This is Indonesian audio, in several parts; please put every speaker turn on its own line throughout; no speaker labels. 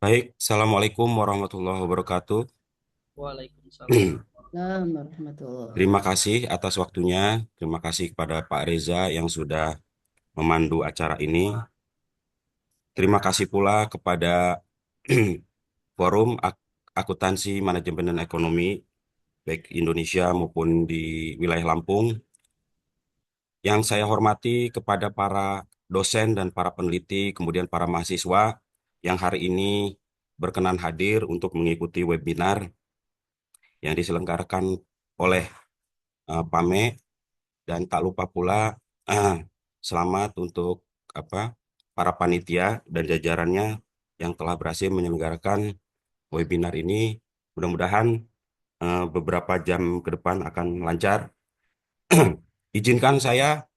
Baik, Assalamualaikum warahmatullahi wabarakatuh.
Waalaikumsalam.
Warahmatullahi
Terima
wabarakatuh.
kasih atas waktunya. Terima kasih kepada Pak Reza yang sudah memandu acara ini. Terima kasih pula kepada Forum Akuntansi Manajemen dan Ekonomi, baik Indonesia maupun di wilayah Lampung. Yang saya hormati kepada para dosen dan para peneliti, kemudian para mahasiswa yang hari ini berkenan hadir untuk mengikuti webinar yang diselenggarakan oleh PAME. Dan tak lupa pula ah, selamat untuk apa para panitia dan jajarannya yang telah berhasil menyelenggarakan webinar ini. Mudah-mudahan beberapa jam ke depan akan lancar. Izinkan saya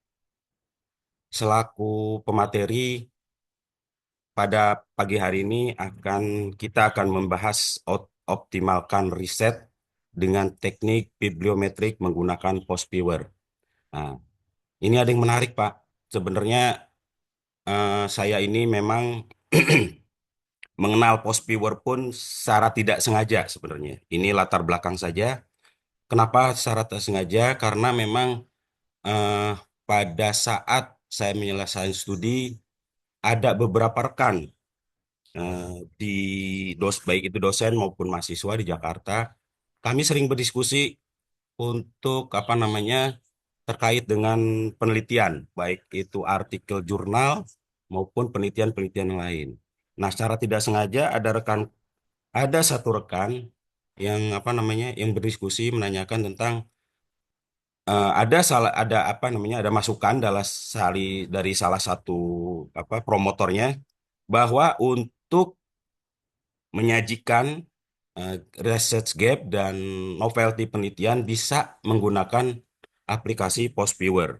selaku pemateri pada pagi hari ini kita akan membahas optimalkan riset dengan teknik bibliometrik menggunakan Postviewer. Nah, ini ada yang menarik, Pak. Sebenarnya saya ini memang mengenal post viewer pun secara tidak sengaja sebenarnya. Ini latar belakang saja. Kenapa secara tak sengaja? Karena memang eh, pada saat saya menyelesaikan studi, ada beberapa rekan eh, di baik itu dosen maupun mahasiswa di Jakarta, kami sering berdiskusi untuk apa namanya terkait dengan penelitian, baik itu artikel jurnal maupun penelitian-penelitian lain. Nah, secara tidak sengaja ada satu rekan yang apa namanya yang berdiskusi menanyakan tentang ada apa namanya ada masukan dari salah satu apa promotornya bahwa untuk menyajikan eh, research gap dan novelty penelitian bisa menggunakan aplikasi Postviewer.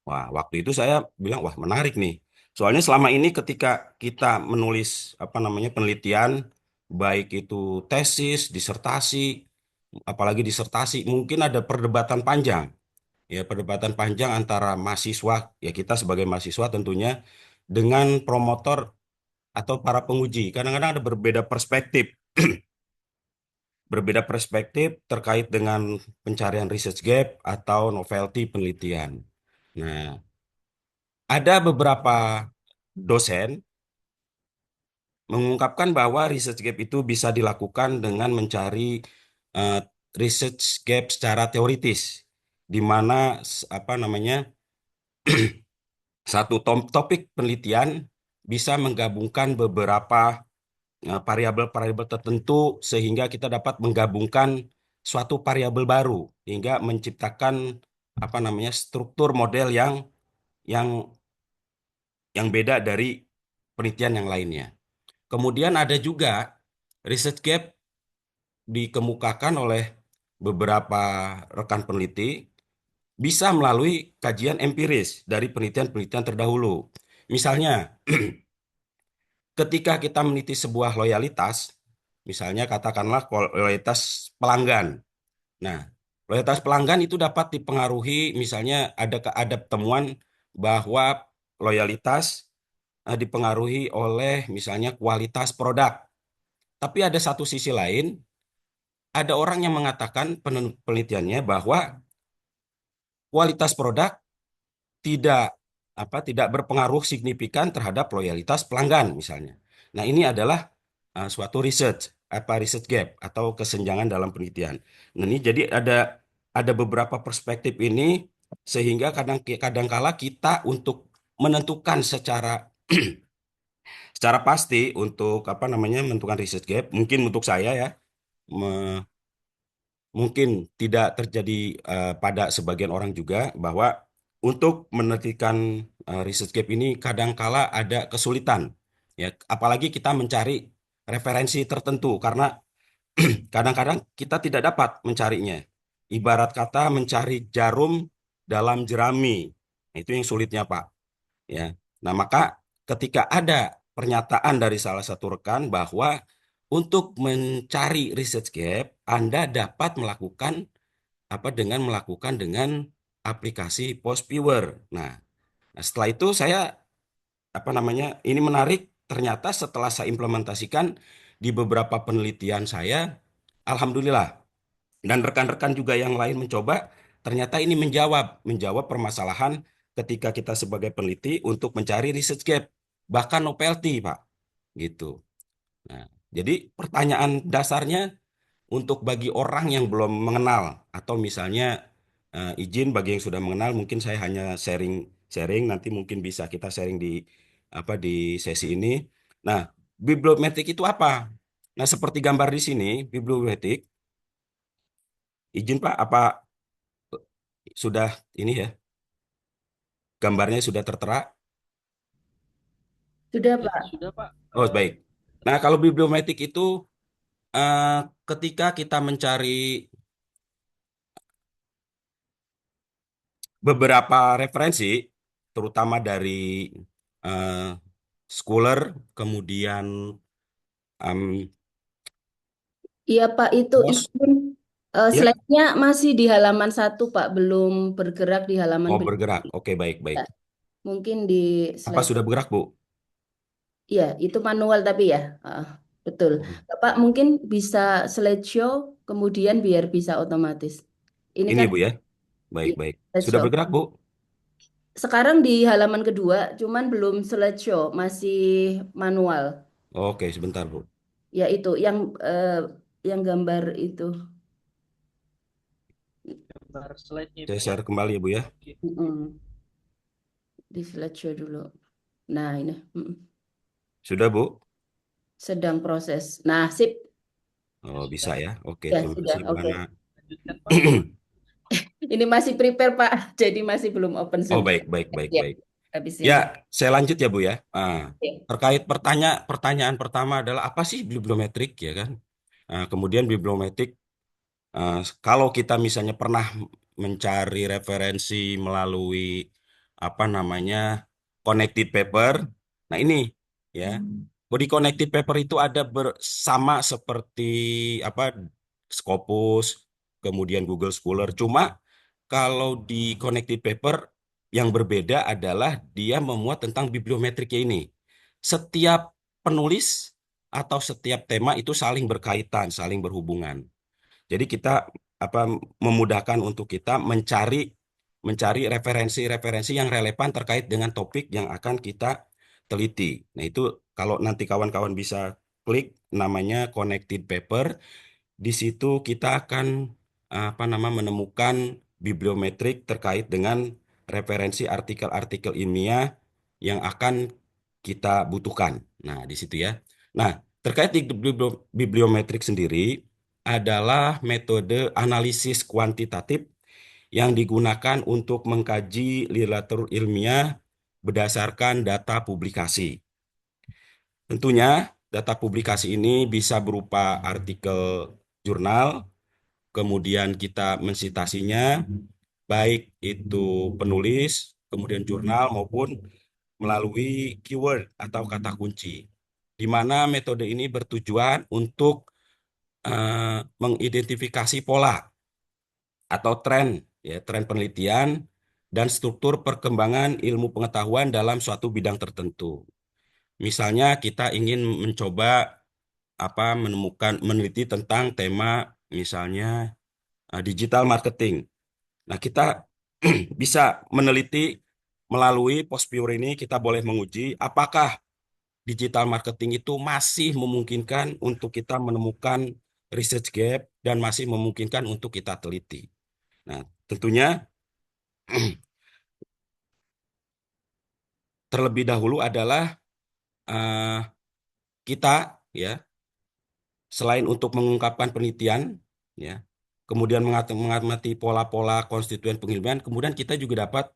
Wah, waktu itu saya bilang, wah menarik nih. Soalnya selama ini ketika kita menulis apa namanya penelitian, baik itu tesis, disertasi, apalagi disertasi, mungkin ada perdebatan panjang. Ya, perdebatan panjang antara mahasiswa, ya kita sebagai mahasiswa tentunya, dengan promotor atau para penguji. Kadang-kadang ada berbeda perspektif terkait dengan pencarian research gap atau novelty penelitian. Nah, ada beberapa dosen mengungkapkan bahwa research gap itu bisa dilakukan dengan mencari eh, research gap secara teoritis, di mana apa namanya satu topik penelitian bisa menggabungkan beberapa variabel-variabel tertentu sehingga kita dapat menggabungkan suatu variabel baru hingga menciptakan apa namanya struktur model yang yang beda dari penelitian yang lainnya. Kemudian ada juga research gap dikemukakan oleh beberapa rekan peneliti bisa melalui kajian empiris dari penelitian-penelitian terdahulu. Misalnya, ketika kita meneliti sebuah loyalitas, misalnya katakanlah loyalitas pelanggan. Nah, loyalitas pelanggan itu dapat dipengaruhi, misalnya ada temuan bahwa loyalitas dipengaruhi oleh misalnya kualitas produk. Tapi ada satu sisi lain, ada orang yang mengatakan penelitiannya bahwa kualitas produk tidak tidak berpengaruh signifikan terhadap loyalitas pelanggan misalnya. Nah, ini adalah suatu research gap atau kesenjangan dalam penelitian. Nah, ini jadi ada beberapa perspektif ini sehingga kadangkala kita untuk menentukan secara pasti untuk apa namanya menentukan research gap, mungkin untuk saya ya mungkin tidak terjadi pada sebagian orang juga bahwa untuk menentukan research gap ini kadangkala ada kesulitan ya apalagi kita mencari referensi tertentu karena kadang-kadang kita tidak dapat mencarinya, ibarat kata mencari jarum dalam jerami. Nah, itu yang sulitnya, Pak, ya. Nah, maka ketika ada pernyataan dari salah satu rekan bahwa untuk mencari research gap, Anda dapat melakukan dengan aplikasi Post Viewer. Nah, setelah itu saya apa namanya ini menarik ternyata setelah saya implementasikan di beberapa penelitian saya, alhamdulillah, dan rekan-rekan juga yang lain mencoba, ternyata ini menjawab permasalahan ketika kita sebagai peneliti untuk mencari research gap, bahkan no penalty, Pak, gitu. Nah, jadi pertanyaan dasarnya untuk bagi orang yang belum mengenal atau misalnya izin bagi yang sudah mengenal, mungkin saya hanya sharing nanti mungkin bisa kita sharing di di sesi ini. Nah, bibliometrik itu apa? Nah, seperti gambar di sini, bibliometrik, izin Pak, apa sudah ini ya, gambarnya sudah tertera?
Sudah,
Ya,
Pak.
sudah Pak.
Oh, baik. Nah, kalau bibliometrik itu eh, ketika kita mencari beberapa referensi, terutama dari eh, Scholar, kemudian em,
Iya, Pak, itu
BOS, ya,
slide-nya masih di halaman 1, Pak. Belum bergerak di halaman
mau
berikut.
bergerak. Oke, baik, baik.
Ya, mungkin di
Apa
slide.
sudah bergerak, Bu?
Ya, itu manual tapi ya. Betul. Pak, mungkin bisa slideshow, kemudian biar bisa otomatis. Ini
Ini,
kan
Bu, ya. Baik,
ya,
baik. Sudah
slideshow.
bergerak, Bu?
Sekarang di halaman kedua, cuman belum slideshow, masih manual.
Oke, sebentar, Bu.
Ya itu yang gambar itu.
Gambar slide-nya
Saya
Pak ya.
share kembali, ya, Bu, ya.
Oke.
Mm-mm. Di slideshow dulu. Nah ini
Sudah, Bu?
sedang proses. Nah sip,
Oh, bisa
Sudah.
ya. Oke,
ya
terima
sudah.
kasih, Bu
Oke.
Hana.
Lanjutkan Pak.
Ini masih prepare Pak, jadi masih belum open
Oh,
Zoom.
baik, baik, baik,
Ya,
baik.
habis
Ya,
ini.
saya lanjut ya, Bu, ya.
Ya.
Terkait pertanyaan pertama adalah apa sih bibliometrik, ya kan? Kemudian bibliometrik, kalau kita misalnya pernah mencari referensi melalui apa namanya connected paper, nah ini ya, di connected paper itu ada bersama seperti apa Scopus, kemudian Google Scholar. Cuma kalau di connected paper yang berbeda adalah dia memuat tentang bibliometriknya ini. Setiap penulis atau setiap tema itu saling berkaitan, saling berhubungan. Jadi kita apa memudahkan untuk kita mencari mencari referensi-referensi yang relevan terkait dengan topik yang akan kita teliti. Nah, itu kalau nanti kawan-kawan bisa klik namanya connected paper, di situ kita akan menemukan bibliometrik terkait dengan referensi artikel-artikel ilmiah yang akan kita butuhkan. Nah, di situ ya. Nah, terkait di bibliometrik sendiri adalah metode analisis kuantitatif yang digunakan untuk mengkaji literatur ilmiah berdasarkan data publikasi. Tentunya data publikasi ini bisa berupa artikel jurnal, kemudian kita mensitasinya, baik itu penulis, kemudian jurnal maupun melalui keyword atau kata kunci, di mana metode ini bertujuan untuk mengidentifikasi pola atau tren, ya, tren penelitian dan struktur perkembangan ilmu pengetahuan dalam suatu bidang tertentu. Misalnya kita ingin mencoba meneliti tentang tema misalnya digital marketing. Nah, kita bisa meneliti melalui Postpure ini, kita boleh menguji apakah digital marketing itu masih memungkinkan untuk kita menemukan research gap dan masih memungkinkan untuk kita teliti. Nah, tentunya terlebih dahulu adalah eh, kita ya selain untuk mengungkapkan penelitian ya, kemudian mengamati pola-pola konstituen pengilmuan, kemudian kita juga dapat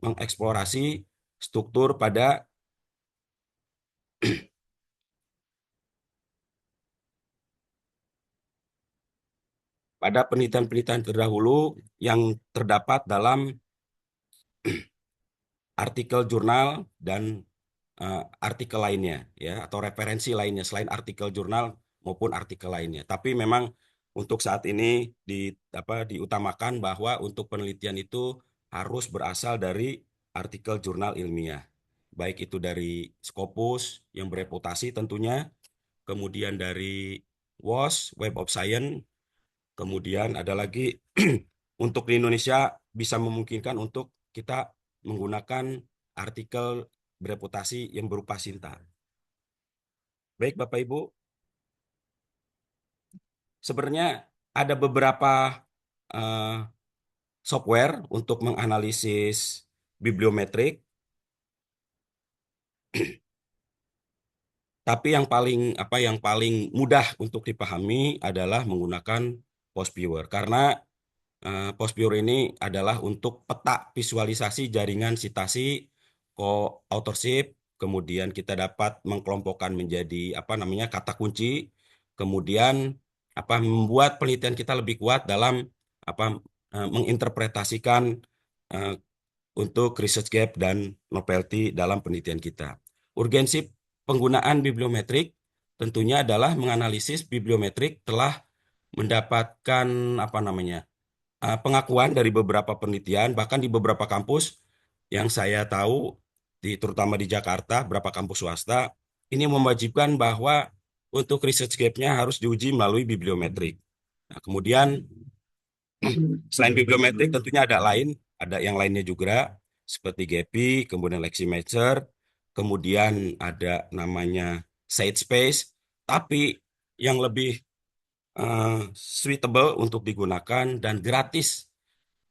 mengeksplorasi struktur pada penelitian-penelitian terdahulu yang terdapat dalam artikel jurnal dan artikel lainnya ya atau referensi lainnya selain artikel jurnal maupun artikel lainnya. Tapi memang untuk saat ini diutamakan bahwa untuk penelitian itu harus berasal dari artikel jurnal ilmiah. baik itu dari Scopus yang bereputasi tentunya, kemudian dari WOS, Web of Science, kemudian ada lagi untuk di Indonesia bisa memungkinkan untuk kita menggunakan artikel bereputasi yang berupa Sinta. Baik Bapak Ibu, sebenarnya ada beberapa eh, software untuk menganalisis bibliometrik, tapi yang paling mudah untuk dipahami adalah menggunakan PostViewer karena PostViewer ini adalah untuk peta visualisasi jaringan sitasi co-authorship, kemudian kita dapat mengkelompokkan menjadi apa namanya kata kunci, kemudian membuat penelitian kita lebih kuat dalam apa menginterpretasikan eh, untuk research gap dan novelty dalam penelitian kita. Urgensi penggunaan bibliometrik tentunya adalah menganalisis bibliometrik telah mendapatkan apa namanya pengakuan dari beberapa penelitian, bahkan di beberapa kampus yang saya tahu, terutama di Jakarta, beberapa kampus swasta, ini mewajibkan bahwa untuk research gap-nya harus diuji melalui bibliometrik. Nah, kemudian selain bibliometrik tentunya ada yang lainnya juga, seperti GEPI, kemudian Leximature, kemudian ada namanya SageSpace, tapi yang lebih suitable untuk digunakan dan gratis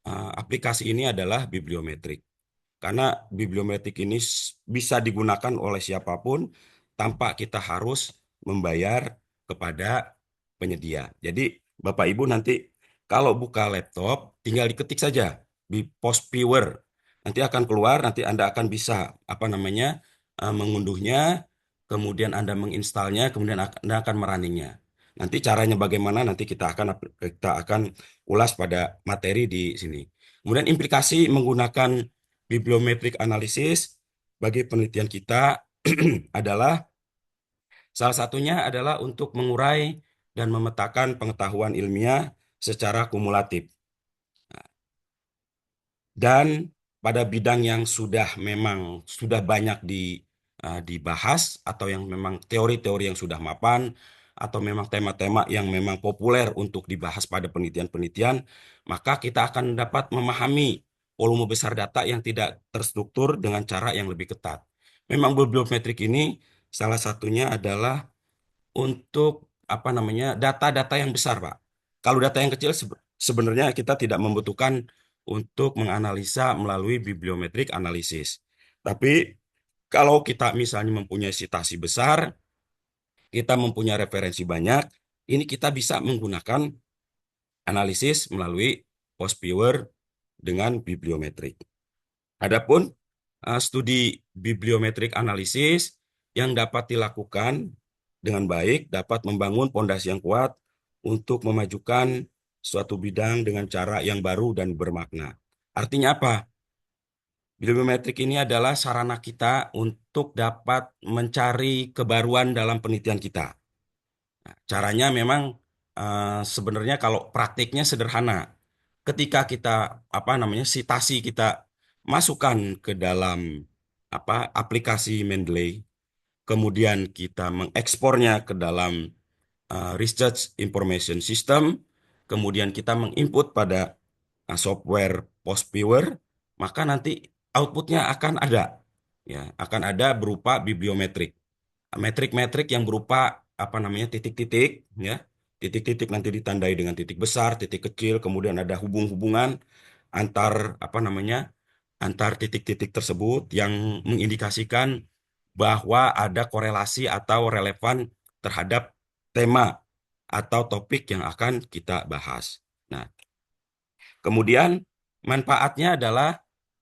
aplikasi ini adalah bibliometrik. Karena bibliometrik ini bisa digunakan oleh siapapun tanpa kita harus membayar kepada penyedia. Jadi Bapak Ibu nanti kalau buka laptop tinggal diketik saja di Post Viewer. Nanti akan keluar, nanti Anda akan bisa apa namanya mengunduhnya, kemudian Anda menginstalnya, kemudian Anda akan merunningnya. Nanti caranya bagaimana nanti kita akan ulas pada materi di sini. Kemudian implikasi menggunakan bibliometrik analisis bagi penelitian kita adalah salah satunya adalah untuk mengurai dan memetakan pengetahuan ilmiah secara kumulatif. Dan pada bidang yang sudah banyak dibahas atau yang memang teori-teori yang sudah mapan atau memang tema-tema yang memang populer untuk dibahas pada penelitian-penelitian, maka kita akan dapat memahami volume besar data yang tidak terstruktur dengan cara yang lebih ketat. Memang bibliometrik ini salah satunya adalah untuk apa namanya data-data yang besar, Pak. Kalau data yang kecil sebenarnya kita tidak membutuhkan untuk menganalisa melalui bibliometrik analisis. Tapi kalau kita misalnya mempunyai citasi besar, kita mempunyai referensi banyak, ini kita bisa menggunakan analisis melalui post-viewer dengan bibliometrik. Adapun studi bibliometrik analisis yang dapat dilakukan dengan baik dapat membangun fondasi yang kuat untuk memajukan suatu bidang dengan cara yang baru dan bermakna. Artinya apa? Bibliometrik ini adalah sarana kita untuk dapat mencari kebaruan dalam penelitian kita. Nah, caranya memang sebenarnya kalau praktiknya sederhana. Ketika kita apa namanya citasi kita masukkan ke dalam aplikasi Mendeley, kemudian kita mengekspornya ke dalam Research Information System, kemudian kita menginput pada software PostViewer, maka nanti outputnya akan ada, ya, akan ada berupa bibliometrik, metrik-metrik yang berupa apa namanya titik-titik, ya, titik-titik nanti ditandai dengan titik besar, titik kecil, kemudian ada hubung-hubungan antar apa namanya antar titik-titik tersebut yang mengindikasikan bahwa ada korelasi atau relevan terhadap tema atau topik yang akan kita bahas. Nah, kemudian manfaatnya adalah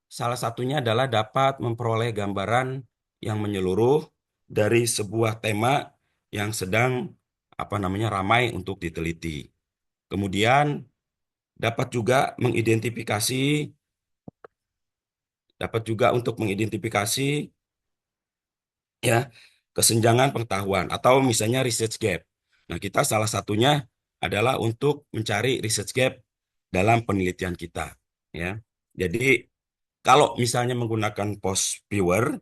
salah satunya adalah dapat memperoleh gambaran yang menyeluruh dari sebuah tema yang sedang apa namanya ramai untuk diteliti. Kemudian dapat juga mengidentifikasi dapat juga untuk mengidentifikasi ya kesenjangan pengetahuan atau misalnya research gap. Nah, kita salah satunya adalah untuk mencari research gap dalam penelitian kita, ya. Jadi kalau misalnya menggunakan post viewer,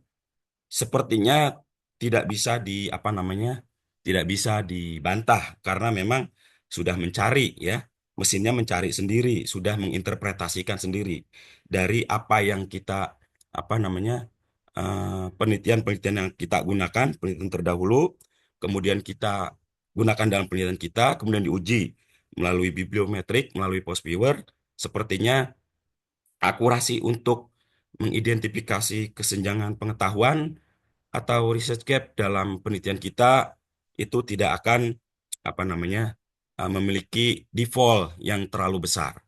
sepertinya tidak bisa apa namanya, tidak bisa dibantah karena memang sudah mencari ya, mesinnya mencari sendiri, sudah menginterpretasikan sendiri dari apa yang kita apa namanya penelitian-penelitian yang kita gunakan, penelitian terdahulu, kemudian kita gunakan dalam penelitian kita, kemudian diuji melalui bibliometrik, melalui post viewer, sepertinya akurasi untuk mengidentifikasi kesenjangan pengetahuan atau research gap dalam penelitian kita itu tidak akan apa namanya memiliki default yang terlalu besar.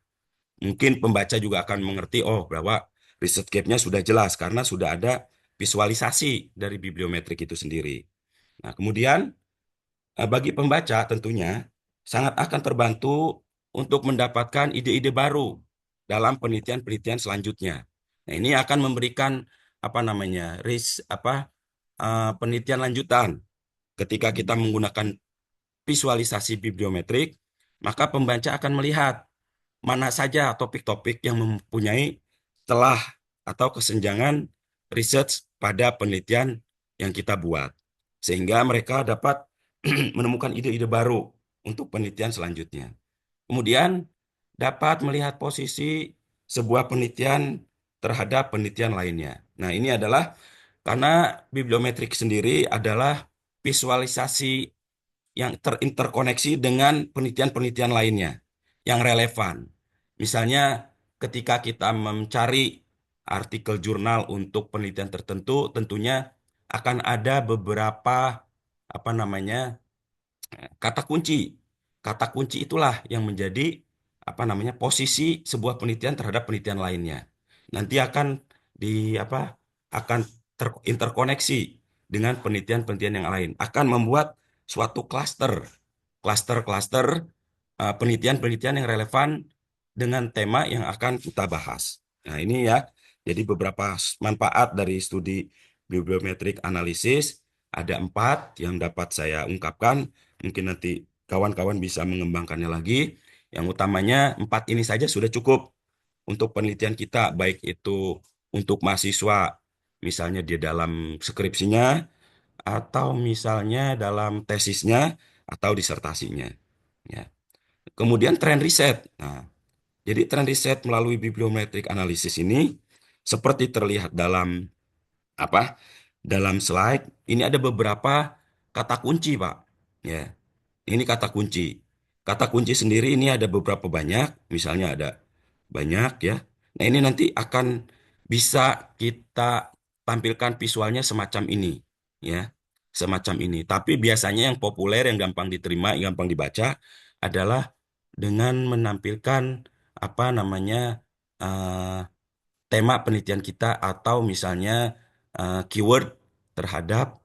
Mungkin pembaca juga akan mengerti oh bahwa research gap-nya sudah jelas karena sudah ada visualisasi dari bibliometrik itu sendiri. Nah, kemudian bagi pembaca tentunya sangat akan terbantu untuk mendapatkan ide-ide baru dalam penelitian-penelitian selanjutnya. Nah, ini akan memberikan apa namanya penelitian lanjutan. Ketika kita menggunakan visualisasi bibliometrik, maka pembaca akan melihat mana saja topik-topik yang mempunyai celah atau kesenjangan research pada penelitian yang kita buat. Sehingga mereka dapat menemukan ide-ide baru untuk penelitian selanjutnya. Kemudian dapat melihat posisi sebuah penelitian terhadap penelitian lainnya. Nah, ini adalah karena bibliometrik sendiri adalah visualisasi yang terinterkoneksi dengan penelitian-penelitian lainnya yang relevan. Misalnya, ketika kita mencari artikel jurnal untuk penelitian tertentu, tentunya akan ada beberapa apa namanya kata kunci. Kata kunci itulah yang menjadi apa namanya posisi sebuah penelitian terhadap penelitian lainnya. Nanti akan di apa akan terinterkoneksi dengan penelitian-penelitian yang lain. Akan membuat suatu klaster-klaster penelitian-penelitian yang relevan dengan tema yang akan kita bahas. Nah, ini ya. Jadi beberapa manfaat dari studi bibliometrik analisis ada 4 yang dapat saya ungkapkan. Mungkin nanti kawan-kawan bisa mengembangkannya lagi. Yang utamanya 4 ini saja sudah cukup untuk penelitian kita, baik itu untuk mahasiswa, misalnya di dalam skripsinya, atau misalnya dalam tesisnya, atau disertasinya. Ya. Kemudian tren riset. Nah, jadi tren riset melalui bibliometrik analisis ini, seperti terlihat dalam apa? Dalam slide, ini ada beberapa kata kunci, Pak. Ya. Ini kata kunci. Kata kunci sendiri ini ada beberapa banyak, misalnya ada banyak ya. Nah, ini nanti akan bisa kita tampilkan visualnya semacam ini, ya. Semacam ini. Tapi biasanya yang populer, yang gampang diterima, yang gampang dibaca adalah dengan menampilkan apa namanya eh, tema penelitian kita atau misalnya keyword terhadap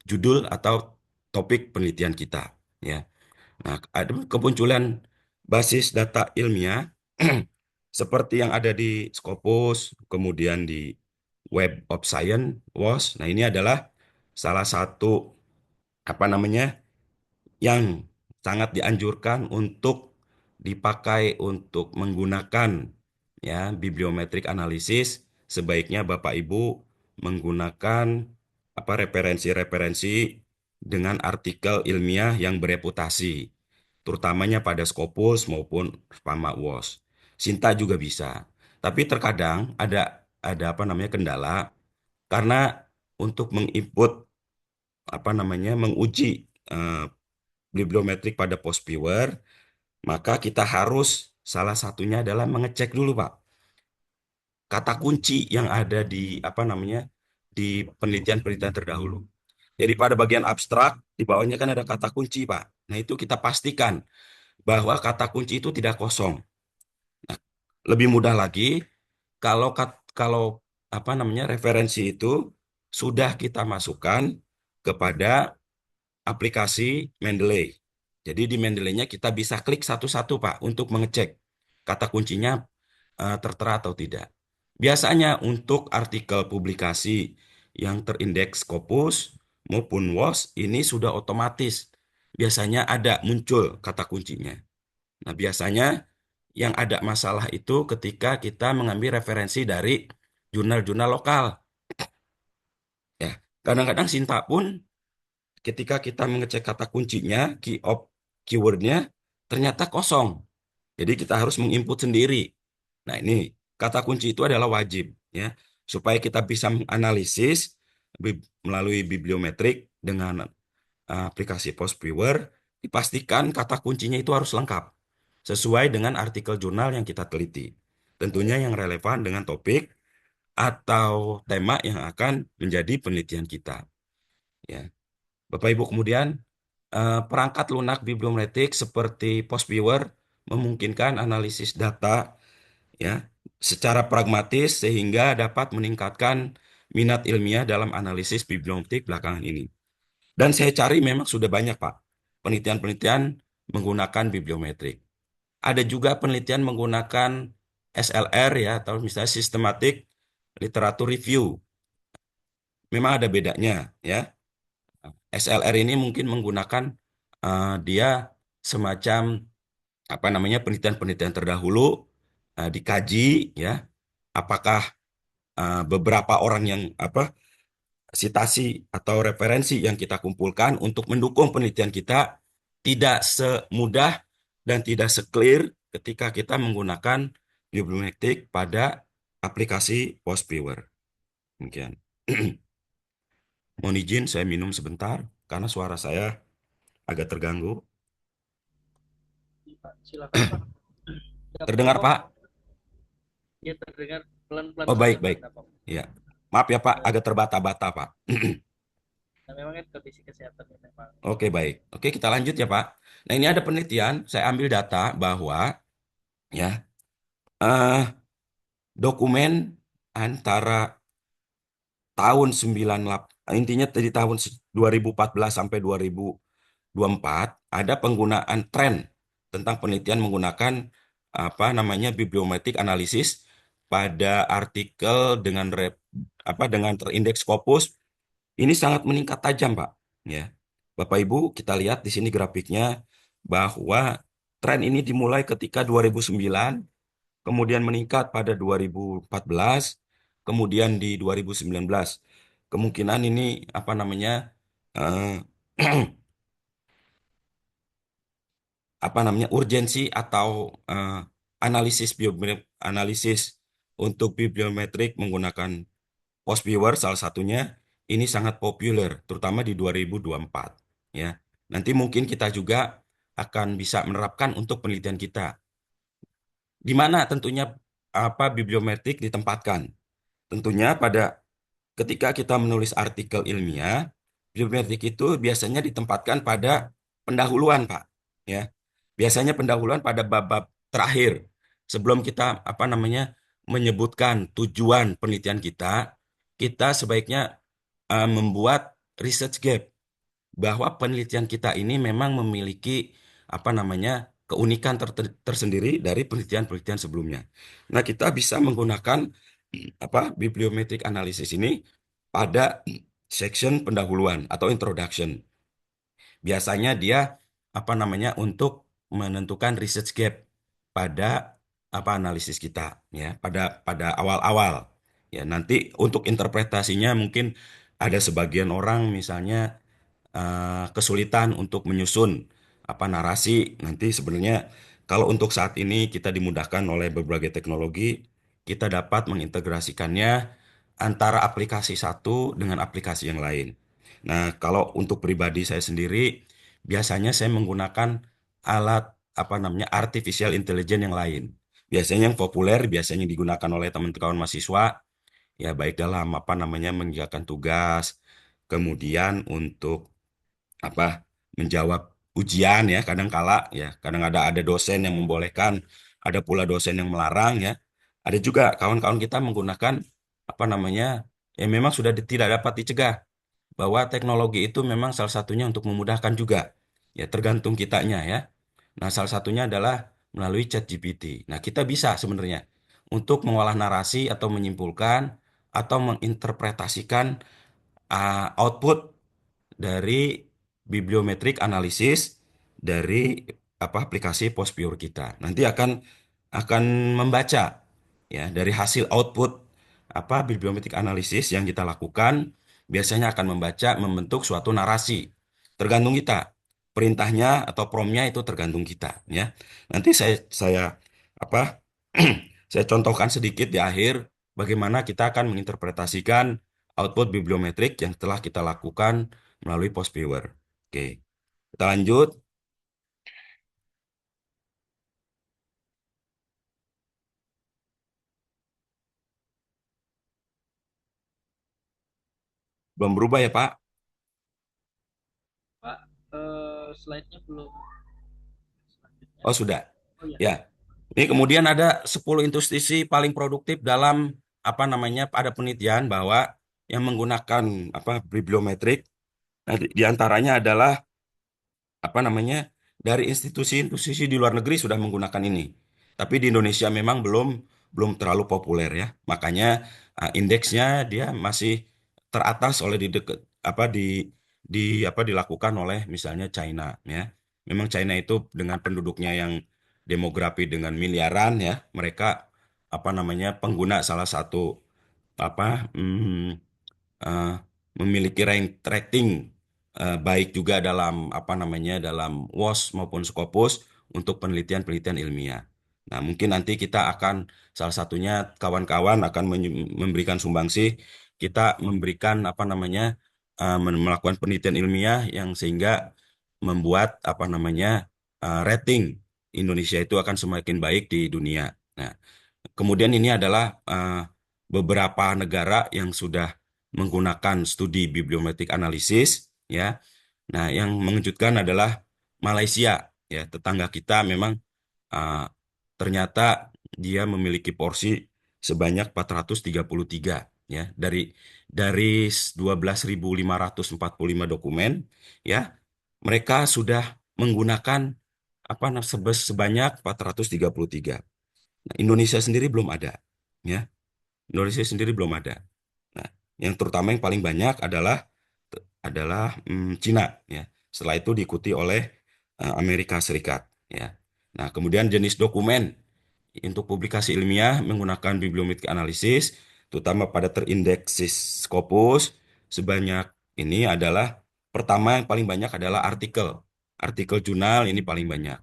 judul atau topik penelitian kita, ya. Nah, ada kemunculan basis data ilmiah seperti yang ada di Scopus, kemudian di Web of Science, WOS. Nah, ini adalah salah satu apa namanya yang sangat dianjurkan untuk dipakai untuk menggunakan ya bibliometrik analisis. Sebaiknya Bapak Ibu menggunakan apa referensi-referensi dengan artikel ilmiah yang bereputasi, terutamanya pada Scopus maupun Pama WOS. Sinta juga bisa. Tapi terkadang ada apa namanya kendala karena untuk menginput apa namanya menguji eh, bibliometrik pada post viewer, maka kita harus salah satunya adalah mengecek dulu, Pak, kata kunci yang ada di apa namanya di penelitian-penelitian terdahulu. Jadi pada bagian abstrak di bawahnya kan ada kata kunci, Pak. Nah, itu kita pastikan bahwa kata kunci itu tidak kosong. Nah, lebih mudah lagi kalau apa namanya referensi itu sudah kita masukkan kepada aplikasi Mendeley. Jadi di Mendeley-nya kita bisa klik satu-satu, Pak, untuk mengecek kata kuncinya tertera atau tidak. Biasanya untuk artikel publikasi yang terindeks Scopus maupun WOS ini sudah otomatis. Biasanya ada muncul kata kuncinya. Nah, biasanya yang ada masalah itu ketika kita mengambil referensi dari jurnal-jurnal lokal. Kadang-kadang Sinta pun ketika kita mengecek kata kuncinya, keywordnya ternyata kosong. Jadi kita harus menginput sendiri. Nah, ini kata kunci itu adalah wajib ya, supaya kita bisa menganalisis melalui bibliometrik dengan aplikasi Postviewer, dipastikan kata kuncinya itu harus lengkap sesuai dengan artikel jurnal yang kita teliti. Tentunya yang relevan dengan topik atau tema yang akan menjadi penelitian kita. Ya, Bapak Ibu, kemudian perangkat lunak bibliometrik seperti Postviewer memungkinkan analisis data ya secara pragmatis sehingga dapat meningkatkan minat ilmiah dalam analisis bibliometrik belakangan ini. Dan saya cari memang sudah banyak, Pak, penelitian-penelitian menggunakan bibliometrik. Ada juga penelitian menggunakan SLR ya, atau misalnya Systematic Literature Review. Memang ada bedanya ya. SLR ini mungkin menggunakan dia semacam apa namanya penelitian-penelitian terdahulu dikaji ya, apakah beberapa orang yang apa sitasi atau referensi yang kita kumpulkan untuk mendukung penelitian kita tidak semudah dan tidak seclear ketika kita menggunakan bibliometrik pada aplikasi Postviewer. Demikian. Mohon izin saya minum sebentar karena suara saya agak terganggu.
Iya, Pak. Silakan Pak. Nggak
Terdengar,
apa-apa.
Pak?
Ya terdengar pelan-pelan
Oh,
saja
baik,
Pak.
baik.
Nggak apa-apa.
Ya. Maaf ya, Pak,
Eh,
agak terbata-bata, Pak.
Nah, memang kan kondisi kesehatan ya memang.
Oke, baik. Oke, kita lanjut ya, Pak. Nah, ini ada penelitian, saya ambil data bahwa ya, eh, dokumen antara tahun 98, intinya dari tahun 2014 sampai 2024 ada penggunaan tren tentang penelitian menggunakan apa namanya bibliometrik analisis pada artikel dengan dengan terindeks Scopus ini sangat meningkat tajam, Pak. Ya. Bapak Ibu, kita lihat di sini grafiknya bahwa tren ini dimulai ketika 2009, kemudian meningkat pada 2014, kemudian di 2019. Kemungkinan ini apa namanya eh, apa namanya urgensi atau eh, analisis untuk bibliometrik menggunakan Postviewer salah satunya ini sangat populer terutama di 2024 ya. Nanti mungkin kita juga akan bisa menerapkan untuk penelitian kita. Di mana tentunya apa bibliometrik ditempatkan? Tentunya pada ketika kita menulis artikel ilmiah, bibliometrik itu biasanya ditempatkan pada pendahuluan, Pak. Ya, biasanya pendahuluan pada bab-bab terakhir sebelum kita apa namanya menyebutkan tujuan penelitian kita, kita sebaiknya membuat research gap bahwa penelitian kita ini memang memiliki apa namanya keunikan tersendiri dari penelitian-penelitian sebelumnya. Nah, kita bisa menggunakan apa bibliometric analysis ini pada section pendahuluan atau introduction. Biasanya dia apa namanya untuk menentukan research gap pada apa analisis kita ya, pada awal-awal. Ya, nanti untuk interpretasinya mungkin ada sebagian orang misalnya kesulitan untuk menyusun apa narasi. Nanti sebenarnya kalau untuk saat ini kita dimudahkan oleh berbagai teknologi, kita dapat mengintegrasikannya antara aplikasi satu dengan aplikasi yang lain. Nah, kalau untuk pribadi saya sendiri, biasanya saya menggunakan alat apa namanya artificial intelligence yang lain. Biasanya yang populer, biasanya digunakan oleh teman-teman mahasiswa, ya baik dalam apa namanya mengerjakan tugas, kemudian untuk apa menjawab ujian ya kadang kala ya kadang ada dosen yang membolehkan ada pula dosen yang melarang ya ada juga kawan-kawan kita menggunakan apa namanya yang memang sudah tidak dapat dicegah bahwa teknologi itu memang salah satunya untuk memudahkan juga ya tergantung kitanya ya. Nah, salah satunya adalah melalui ChatGPT. Nah, kita bisa sebenarnya untuk mengolah narasi atau menyimpulkan atau menginterpretasikan output dari bibliometrik analisis dari apa aplikasi Postpure kita. Nanti akan membaca ya dari hasil output apa bibliometrik analisis yang kita lakukan biasanya akan membentuk suatu narasi. Tergantung kita. Perintahnya atau promnya itu tergantung kita, ya. Nanti saya apa? Saya contohkan sedikit di akhir bagaimana kita akan menginterpretasikan output bibliometrik yang telah kita lakukan melalui Postviewer. Oke, kita lanjut. Belum berubah ya, Pak?
Pak, slide-nya belum. Selanjutnya.
Oh, sudah.
Oh ya.
Ya. Ini kemudian ada 10 institusi paling produktif dalam apa namanya ada penelitian bahwa yang menggunakan apa bibliometrik, nah, di antaranya adalah apa namanya dari institusi-institusi di luar negeri sudah menggunakan ini. Tapi di Indonesia memang belum belum terlalu populer, ya. Makanya indeksnya dia masih teratas oleh di apa dilakukan oleh misalnya China, ya. Memang China itu dengan penduduknya yang demografi dengan miliaran, ya, mereka apa namanya pengguna salah satu apa eh, memiliki rating baik juga dalam apa namanya dalam WOS maupun Scopus untuk penelitian-penelitian ilmiah. Nah, mungkin nanti kita akan salah satunya kawan-kawan akan memberikan sumbangsih, kita memberikan apa namanya melakukan penelitian ilmiah yang sehingga membuat apa namanya rating Indonesia itu akan semakin baik di dunia. Nah, kemudian ini adalah beberapa negara yang sudah menggunakan studi bibliometrik analisis, ya. Nah, yang mengejutkan adalah Malaysia, ya, tetangga kita memang uh, ternyata dia memiliki porsi sebanyak 433, ya, dari 12.545 dokumen, ya. Mereka sudah menggunakan sebanyak 433. Nah, Indonesia sendiri belum ada, ya. Indonesia sendiri belum ada. Nah, yang terutama yang paling banyak adalah Cina, ya. Setelah itu diikuti oleh Amerika Serikat, ya. Nah, kemudian jenis dokumen untuk publikasi ilmiah menggunakan bibliometrik analisis, terutama pada terindeksis Scopus, sebanyak ini adalah pertama yang paling banyak adalah artikel. Artikel jurnal ini paling banyak.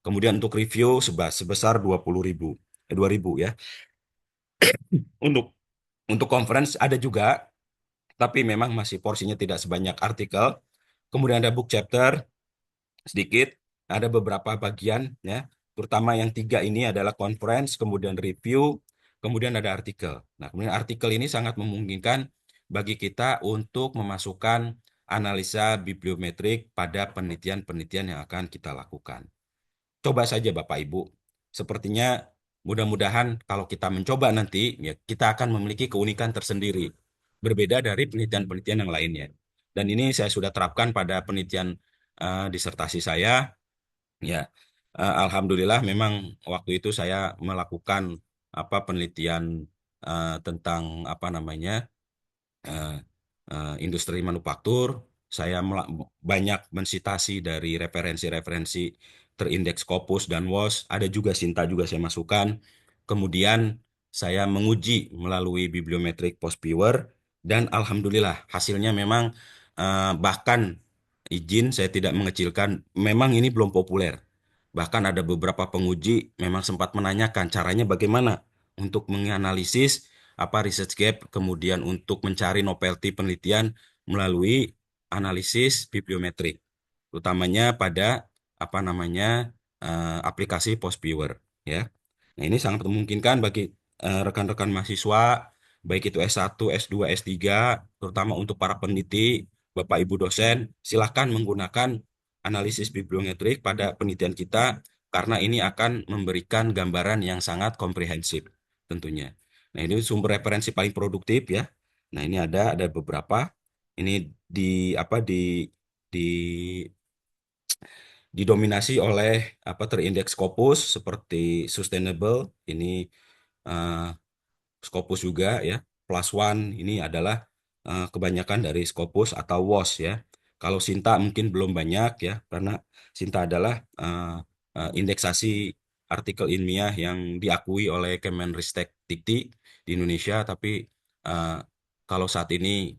Kemudian untuk review sebesar 20.000, 2.000, ya. Untuk conference ada juga, tapi memang masih porsinya tidak sebanyak artikel. Kemudian ada book chapter sedikit, ada beberapa bagian, ya. Terutama yang tiga ini adalah conference, kemudian review, kemudian ada artikel. Nah, kemudian artikel ini sangat memungkinkan bagi kita untuk memasukkan analisa bibliometrik pada penelitian-penelitian yang akan kita lakukan. Coba saja Bapak Ibu. Sepertinya mudah-mudahan kalau kita mencoba nanti, ya, kita akan memiliki keunikan tersendiri. Berbeda dari penelitian-penelitian yang lainnya. Dan ini saya sudah terapkan pada penelitian disertasi saya. Ya, Alhamdulillah memang waktu itu saya melakukan apa penelitian tentang apa namanya eh, industri manufaktur. Saya banyak mensitasi dari referensi-referensi terindeks Scopus dan WOS. Ada juga Sinta juga saya masukkan. Kemudian saya menguji melalui bibliometrik Postviewer dan alhamdulillah hasilnya memang bahkan izin saya tidak mengecilkan, memang ini belum populer. Bahkan ada beberapa penguji memang sempat menanyakan caranya bagaimana untuk menganalisis apa research gap, kemudian untuk mencari novelty penelitian melalui analisis bibliometrik, utamanya pada apa namanya aplikasi Postviewer, ya. Nah, ini sangat memungkinkan bagi rekan-rekan mahasiswa, baik itu S1, S2, S3, terutama untuk para peneliti, Bapak Ibu dosen, silakan menggunakan analisis bibliometrik pada penelitian kita karena ini akan memberikan gambaran yang sangat komprehensif tentunya. Nah, ini sumber referensi paling produktif, ya. Nah, ini ada beberapa. Ini di apa di didominasi oleh apa terindeks Scopus seperti sustainable ini eh, Scopus juga, ya. Plus One ini adalah kebanyakan dari Scopus atau WOS, ya. Kalau Sinta mungkin belum banyak, ya, karena Sinta adalah indeksasi artikel ilmiah yang diakui oleh Kemenristek Dikti di Indonesia, tapi eh, kalau saat ini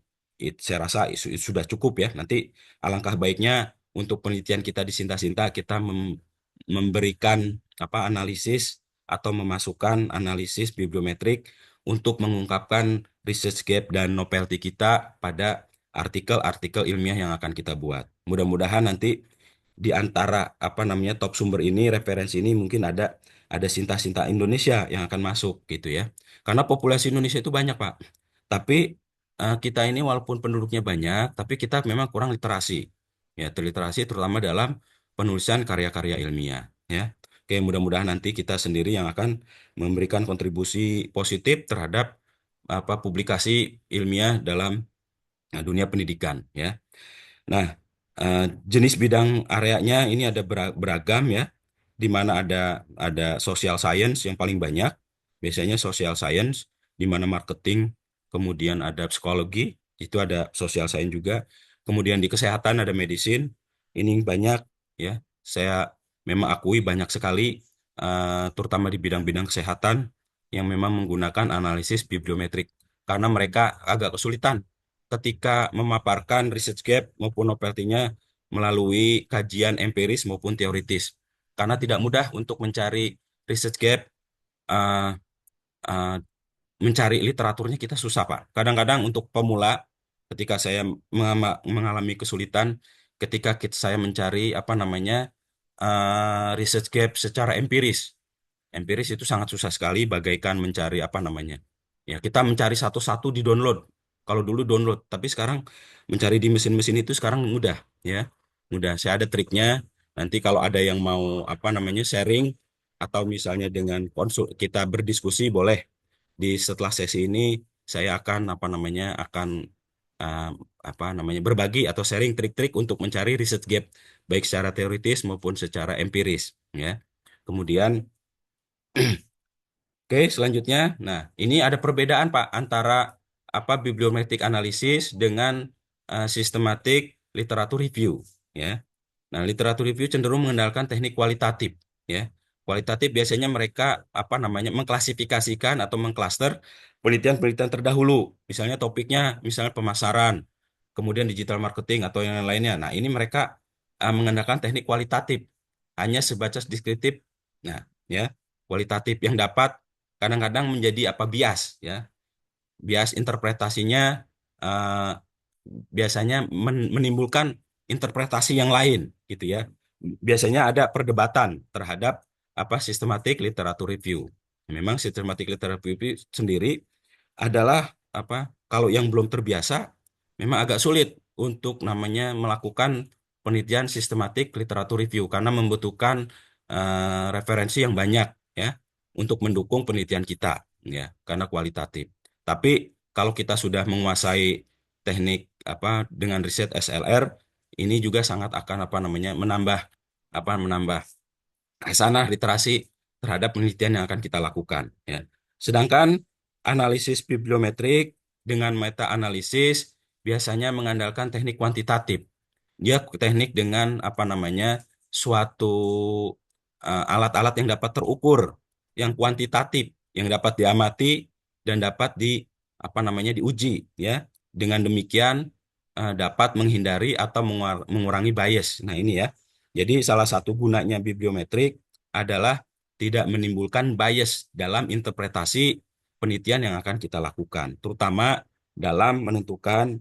saya rasa sudah cukup ya. Nanti alangkah baiknya untuk penelitian kita di Sinta-Sinta kita memberikan analisis atau memasukkan analisis bibliometrik untuk mengungkapkan research gap dan novelty kita pada artikel-artikel ilmiah yang akan kita buat. Mudah-mudahan nanti di antara top sumber ini, referensi ini mungkin ada Sinta-Sinta Indonesia yang akan masuk gitu ya. Karena populasi Indonesia itu banyak, Pak. Tapi kita ini walaupun penduduknya banyak, tapi kita memang kurang literasi. Ya, terliterasi terutama dalam penulisan karya-karya ilmiah ya. Oke, mudah-mudahan nanti kita sendiri yang akan memberikan kontribusi positif terhadap publikasi ilmiah dalam dunia pendidikan ya. Nah, eh, jenis bidang areanya ini ada beragam ya, di mana ada social science yang paling banyak, biasanya social science, di mana marketing, kemudian ada psikologi, itu ada social science juga, kemudian di kesehatan ada medicine, ini banyak ya. Saya memang akui banyak sekali, terutama di bidang-bidang kesehatan yang memang menggunakan analisis bibliometrik, karena mereka agak kesulitan ketika memaparkan research gap maupun novelty-nya melalui kajian empiris maupun teoritis. Karena tidak mudah untuk mencari research gap, eh, eh, mencari literaturnya kita susah, Pak. Kadang-kadang untuk pemula, ketika saya mengalami kesulitan, ketika saya mencari research gap secara empiris. Empiris itu sangat susah sekali, bagaikan mencari ya, kita mencari satu-satu di download. Kalau dulu download, tapi sekarang mencari di mesin-mesin itu sekarang mudah, ya. Mudah. Saya ada triknya. Nanti kalau ada yang mau sharing atau misalnya dengan konsul kita berdiskusi boleh di setelah sesi ini saya akan akan uh, berbagi atau sharing trik-trik untuk mencari research gap baik secara teoritis maupun secara empiris, ya. Kemudian oke, selanjutnya, nah ini ada perbedaan Pak antara bibliometrik analisis dengan sistematik literatur review, ya. Nah, literatur review cenderung mengandalkan teknik kualitatif, ya. Kualitatif biasanya mereka mengklasifikasikan atau mengklaster penelitian-penelitian terdahulu, misalnya topiknya, misalnya pemasaran, kemudian digital marketing atau yang lainnya. Nah, ini mereka mengandalkan teknik kualitatif, hanya sebatas deskriptif. Nah, ya, kualitatif yang dapat kadang-kadang menjadi bias, ya. Bias interpretasinya eh, biasanya menimbulkan interpretasi yang lain gitu ya. Biasanya ada perdebatan terhadap sistematik literatur review. Memang sistematik literatur review sendiri adalah kalau yang belum terbiasa memang agak sulit untuk melakukan penelitian sistematik literatur review karena membutuhkan referensi yang banyak ya untuk mendukung penelitian kita ya karena kualitatif. Tapi kalau kita sudah menguasai teknik dengan riset SLR ini juga sangat akan menambah sana literasi terhadap penelitian yang akan kita lakukan ya. Sedangkan analisis bibliometrik dengan meta analisis biasanya mengandalkan teknik kuantitatif. Dia teknik dengan suatu alat-alat yang dapat terukur, yang kuantitatif, yang dapat diamati dan dapat diuji ya. Dengan demikian dapat menghindari atau mengurangi bias. Nah, ini ya. Jadi salah satu gunanya bibliometrik adalah tidak menimbulkan bias dalam interpretasi penelitian yang akan kita lakukan, terutama dalam menentukan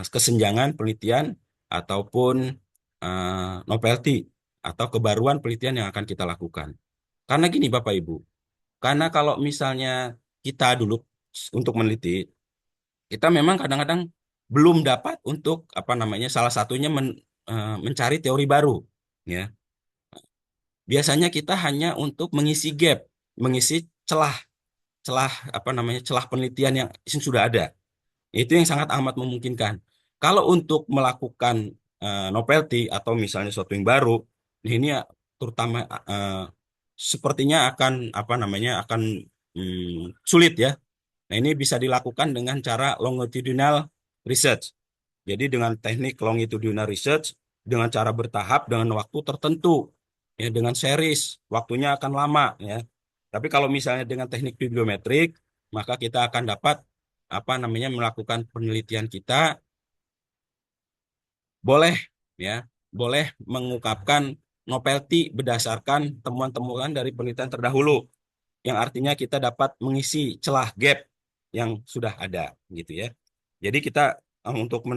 kesenjangan penelitian ataupun novelty atau kebaruan penelitian yang akan kita lakukan. Karena gini Bapak Ibu, karena kalau misalnya kita dulu untuk meneliti, kita memang kadang-kadang belum dapat untuk salah satunya mencari teori baru, ya. Biasanya kita hanya untuk mengisi gap, mengisi celah, celah celah penelitian yang sudah ada. Itu yang sangat amat memungkinkan. Kalau untuk melakukan novelty atau misalnya sesuatu yang baru, ini ya, terutama sepertinya akan akan sulit ya. Nah, ini bisa dilakukan dengan cara longitudinal research. Jadi dengan teknik longitudinal research, dengan cara bertahap, dengan waktu tertentu, ya, dengan series, waktunya akan lama, ya. Tapi kalau misalnya dengan teknik bibliometrik, maka kita akan dapat melakukan penelitian kita boleh ya, boleh mengungkapkan novelty berdasarkan temuan-temuan dari penelitian terdahulu, yang artinya kita dapat mengisi celah gap yang sudah ada gitu ya. Jadi kita untuk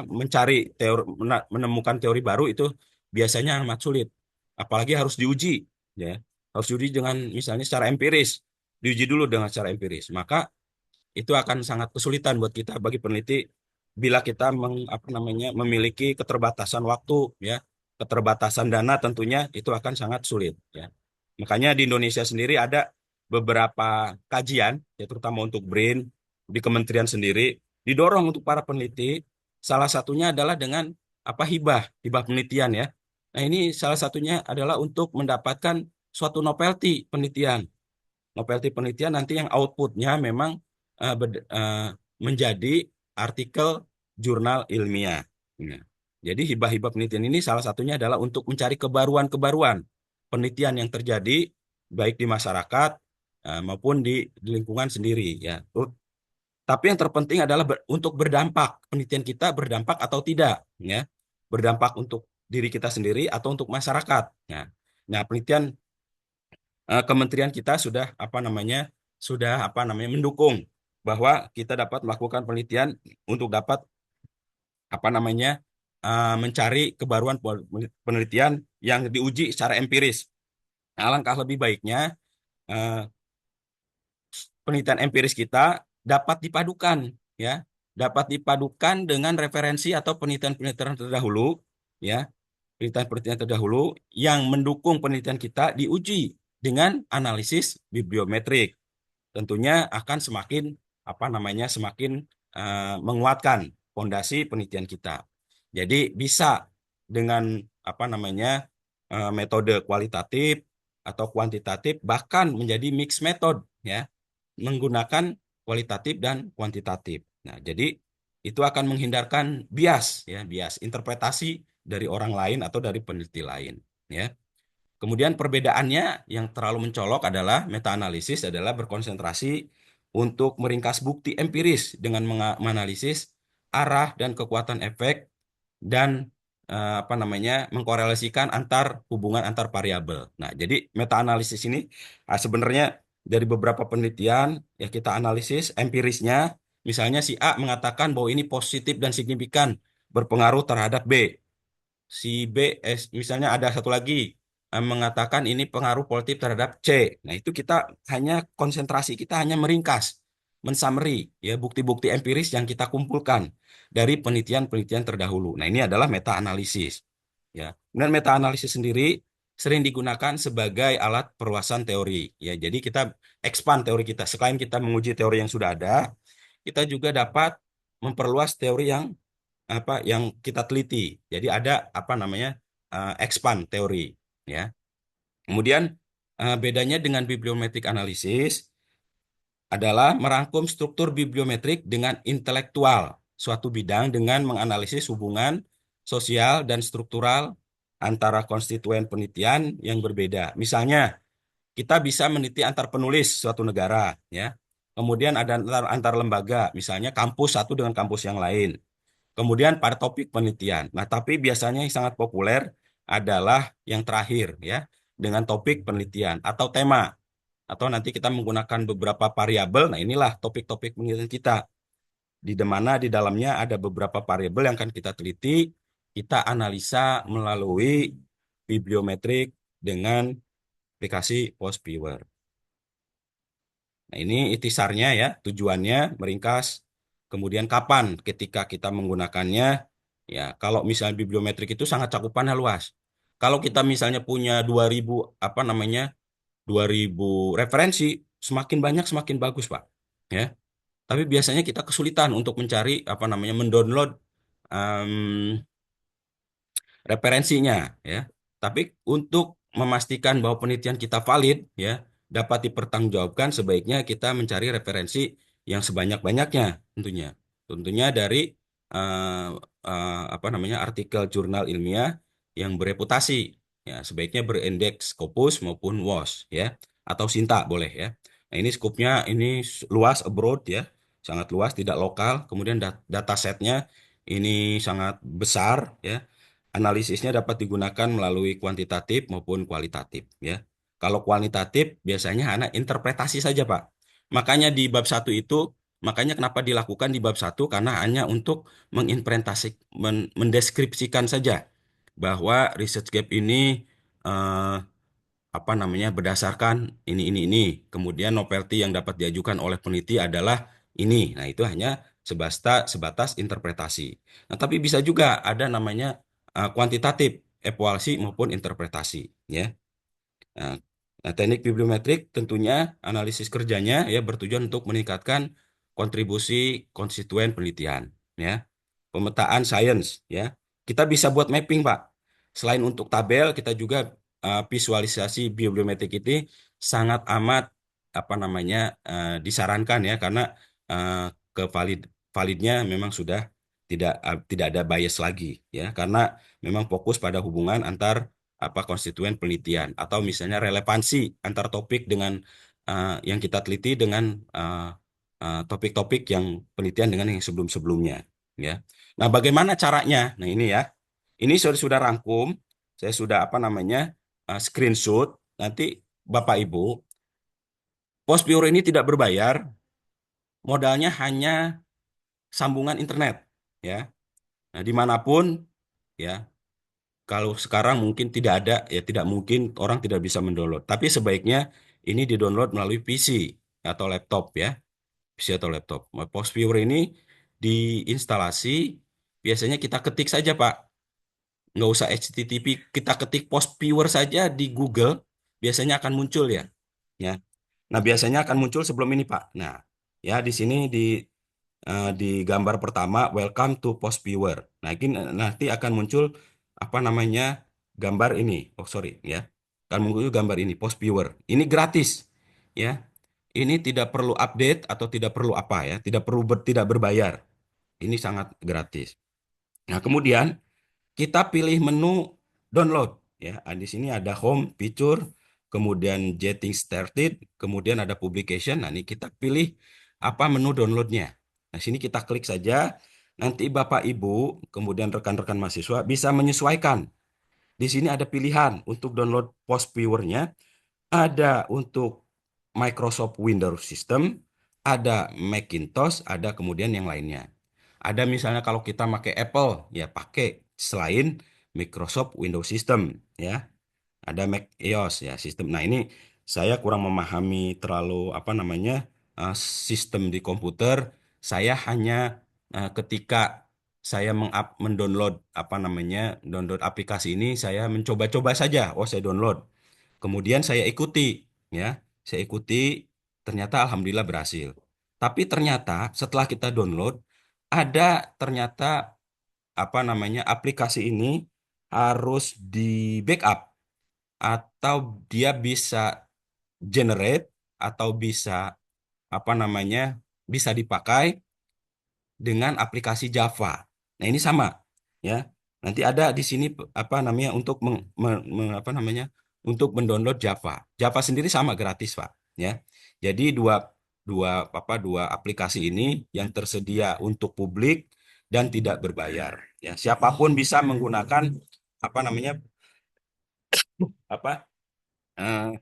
mencari teori, menemukan teori baru itu biasanya amat sulit, apalagi harus diuji ya, harus diuji dengan misalnya secara empiris, diuji dulu dengan secara empiris, maka itu akan sangat kesulitan buat kita bagi peneliti bila kita memiliki keterbatasan waktu ya, keterbatasan dana, tentunya itu akan sangat sulit ya. Makanya di Indonesia sendiri ada beberapa kajian ya, terutama untuk BRIN di kementerian sendiri didorong untuk para peneliti. Salah satunya adalah dengan hibah, hibah penelitian ya. Nah, ini salah satunya adalah untuk mendapatkan suatu novelty penelitian. Novelty penelitian nanti yang outputnya memang menjadi artikel jurnal ilmiah. Nah, jadi hibah-hibah penelitian ini salah satunya adalah untuk mencari kebaruan-kebaruan penelitian yang terjadi baik di masyarakat maupun di lingkungan sendiri ya. Tapi yang terpenting adalah untuk berdampak, penelitian kita berdampak atau tidak ya. Berdampak untuk diri kita sendiri atau untuk masyarakat. Nah, penelitian kementerian kita sudah mendukung bahwa kita dapat melakukan penelitian untuk dapat mencari kebaruan penelitian yang diuji secara empiris. Alangkah lebih baiknya eh, penelitian empiris kita ya, dapat dipadukan dengan referensi atau penelitian-penelitian terdahulu ya, penelitian-penelitian terdahulu yang mendukung penelitian kita diuji dengan analisis bibliometrik. Tentunya akan semakin menguatkan fondasi penelitian kita. Jadi bisa dengan metode kualitatif atau kuantitatif, bahkan menjadi mix method ya, menggunakan kualitatif dan kuantitatif. Nah, jadi itu akan menghindarkan bias ya, bias interpretasi dari orang lain atau dari peneliti lain ya. Kemudian perbedaannya yang terlalu mencolok adalah meta-analisis adalah berkonsentrasi untuk meringkas bukti empiris dengan menganalisis arah dan kekuatan efek dan mengkorelasikan hubungan antar variabel. Nah, jadi meta-analisis ini sebenarnya dari beberapa penelitian ya kita analisis empirisnya, misalnya si A mengatakan bahwa ini positif dan signifikan berpengaruh terhadap B. Si B, misalnya ada satu lagi mengatakan ini pengaruh politik terhadap C. Nah, itu kita konsentrasi kita hanya meringkas, mensummary ya bukti-bukti empiris yang kita kumpulkan dari penelitian-penelitian terdahulu. Nah, ini adalah meta analisis ya. Dan meta analisis sendiri sering digunakan sebagai alat perluasan teori ya. Jadi kita expand teori kita. Selain kita menguji teori yang sudah ada, kita juga dapat memperluas teori yang kita teliti. Jadi ada expand teori ya. Kemudian bedanya dengan bibliometrik analisis adalah merangkum struktur bibliometrik dengan intelektual suatu bidang dengan menganalisis hubungan sosial dan struktural antara konstituen penelitian yang berbeda. Misalnya, kita bisa meneliti antar penulis suatu negara ya. Kemudian ada antar lembaga, misalnya kampus satu dengan kampus yang lain. Kemudian pada topik penelitian. Nah, tapi biasanya yang sangat populer adalah yang terakhir ya, dengan topik penelitian atau tema. Atau nanti kita menggunakan beberapa variabel. Nah, inilah topik-topik penelitian kita. Di mana di dalamnya ada beberapa variabel yang akan kita teliti, kita analisa melalui bibliometrik dengan aplikasi Postviewer. Nah, ini itisarnya ya, tujuannya meringkas. Kemudian kapan ketika kita menggunakannya, ya kalau misalnya bibliometrik itu sangat cakupannya luas. Kalau kita misalnya punya 2000 2000 referensi, semakin banyak semakin bagus, Pak. Ya. Tapi biasanya kita kesulitan untuk mencari mendownload em, referensinya ya. Tapi untuk memastikan bahwa penelitian kita valid ya, dapat dipertanggungjawabkan, sebaiknya kita mencari referensi yang sebanyak-banyaknya tentunya. Tentunya dari eh, artikel jurnal ilmiah yang bereputasi ya, sebaiknya berindeks Scopus maupun WOS ya, atau Sinta boleh ya. Nah, ini skupnya ini luas abroad ya, sangat luas, tidak lokal. Kemudian datasetnya ini sangat besar ya. Analisisnya dapat digunakan melalui kuantitatif maupun kualitatif ya. Kalau kualitatif biasanya anak interpretasi saja, Pak. Makanya di bab satu itu, makanya kenapa dilakukan di bab satu, karena hanya untuk mendeskripsikan saja bahwa research gap ini eh, apa namanya berdasarkan ini. Kemudian novelty yang dapat diajukan oleh peneliti adalah ini. Nah, itu hanya sebatas interpretasi. Nah, tapi bisa juga ada namanya kuantitatif, evaluasi maupun interpretasi, ya. Nah, teknik bibliometrik tentunya analisis kerjanya ya bertujuan untuk meningkatkan kontribusi konstituen penelitian, ya. Pemetaan sains, ya. Kita bisa buat mapping, Pak. Selain untuk tabel, kita juga visualisasi bibliometrik ini sangat amat apa namanya disarankan ya karena uh, validnya memang sudah tidak ada bias lagi ya karena memang fokus pada hubungan antar apa konstituen penelitian atau misalnya relevansi antar topik dengan yang kita teliti dengan topik-topik yang penelitian dengan yang sebelum-sebelumnya ya. Nah, bagaimana caranya? Nah, ini ya. Ini sudah rangkum, saya sudah apa namanya screenshot. Nanti Bapak Ibu, Postpure ini tidak berbayar, modalnya hanya sambungan internet ya. Nah, dimanapun ya. Kalau sekarang mungkin tidak ada, ya tidak mungkin orang tidak bisa mendownload. Tapi sebaiknya ini didownload melalui PC atau laptop ya, PC atau laptop. Nah, Post Viewer ini diinstalasi, biasanya kita ketik saja Pak, nggak usah HTTP, kita ketik Post Viewer saja di Google, biasanya akan muncul ya. Ya, nah biasanya akan muncul sebelum ini Pak. Nah, ya di sini di gambar pertama welcome to post viewer. Nah, ini nanti akan muncul apa namanya gambar ini. Oh, sorry ya. Akan muncul gambar ini post viewer. Ini gratis ya. Ini tidak perlu update atau tidak perlu apa ya, tidak berbayar. Ini sangat gratis. Nah, kemudian kita pilih menu download ya. Di sini ada home, feature, kemudian getting started, kemudian ada publication. Nah, ini kita pilih apa menu downloadnya. Nah, sini kita klik saja. Nanti Bapak Ibu, kemudian rekan-rekan mahasiswa bisa menyesuaikan. Di sini ada pilihan untuk download post viewer-nya, ada untuk Microsoft Windows System, ada Macintosh, ada kemudian yang lainnya. Ada misalnya kalau kita pakai Apple, ya pakai selain Microsoft Windows System, ya. Ada Mac OS ya sistem. Nah, ini saya kurang memahami terlalu apa namanya eh, sistem di komputer. Saya hanya ketika saya mendownload apa namanya download aplikasi ini, saya mencoba-coba saja. Oh, saya download. Kemudian saya ikuti, ya. Saya ikuti, ternyata alhamdulillah berhasil. Tapi ternyata setelah kita download, ada ternyata apa namanya aplikasi ini harus di backup atau dia bisa generate atau bisa apa namanya bisa dipakai dengan aplikasi Java. Nah, ini sama ya. Nanti ada di sini apa namanya untuk apa namanya untuk mendownload Java. Java sendiri sama gratis, Pak, ya. Jadi dua dua dua aplikasi ini yang tersedia untuk publik dan tidak berbayar. Ya, siapapun bisa menggunakan apa namanya apa eh,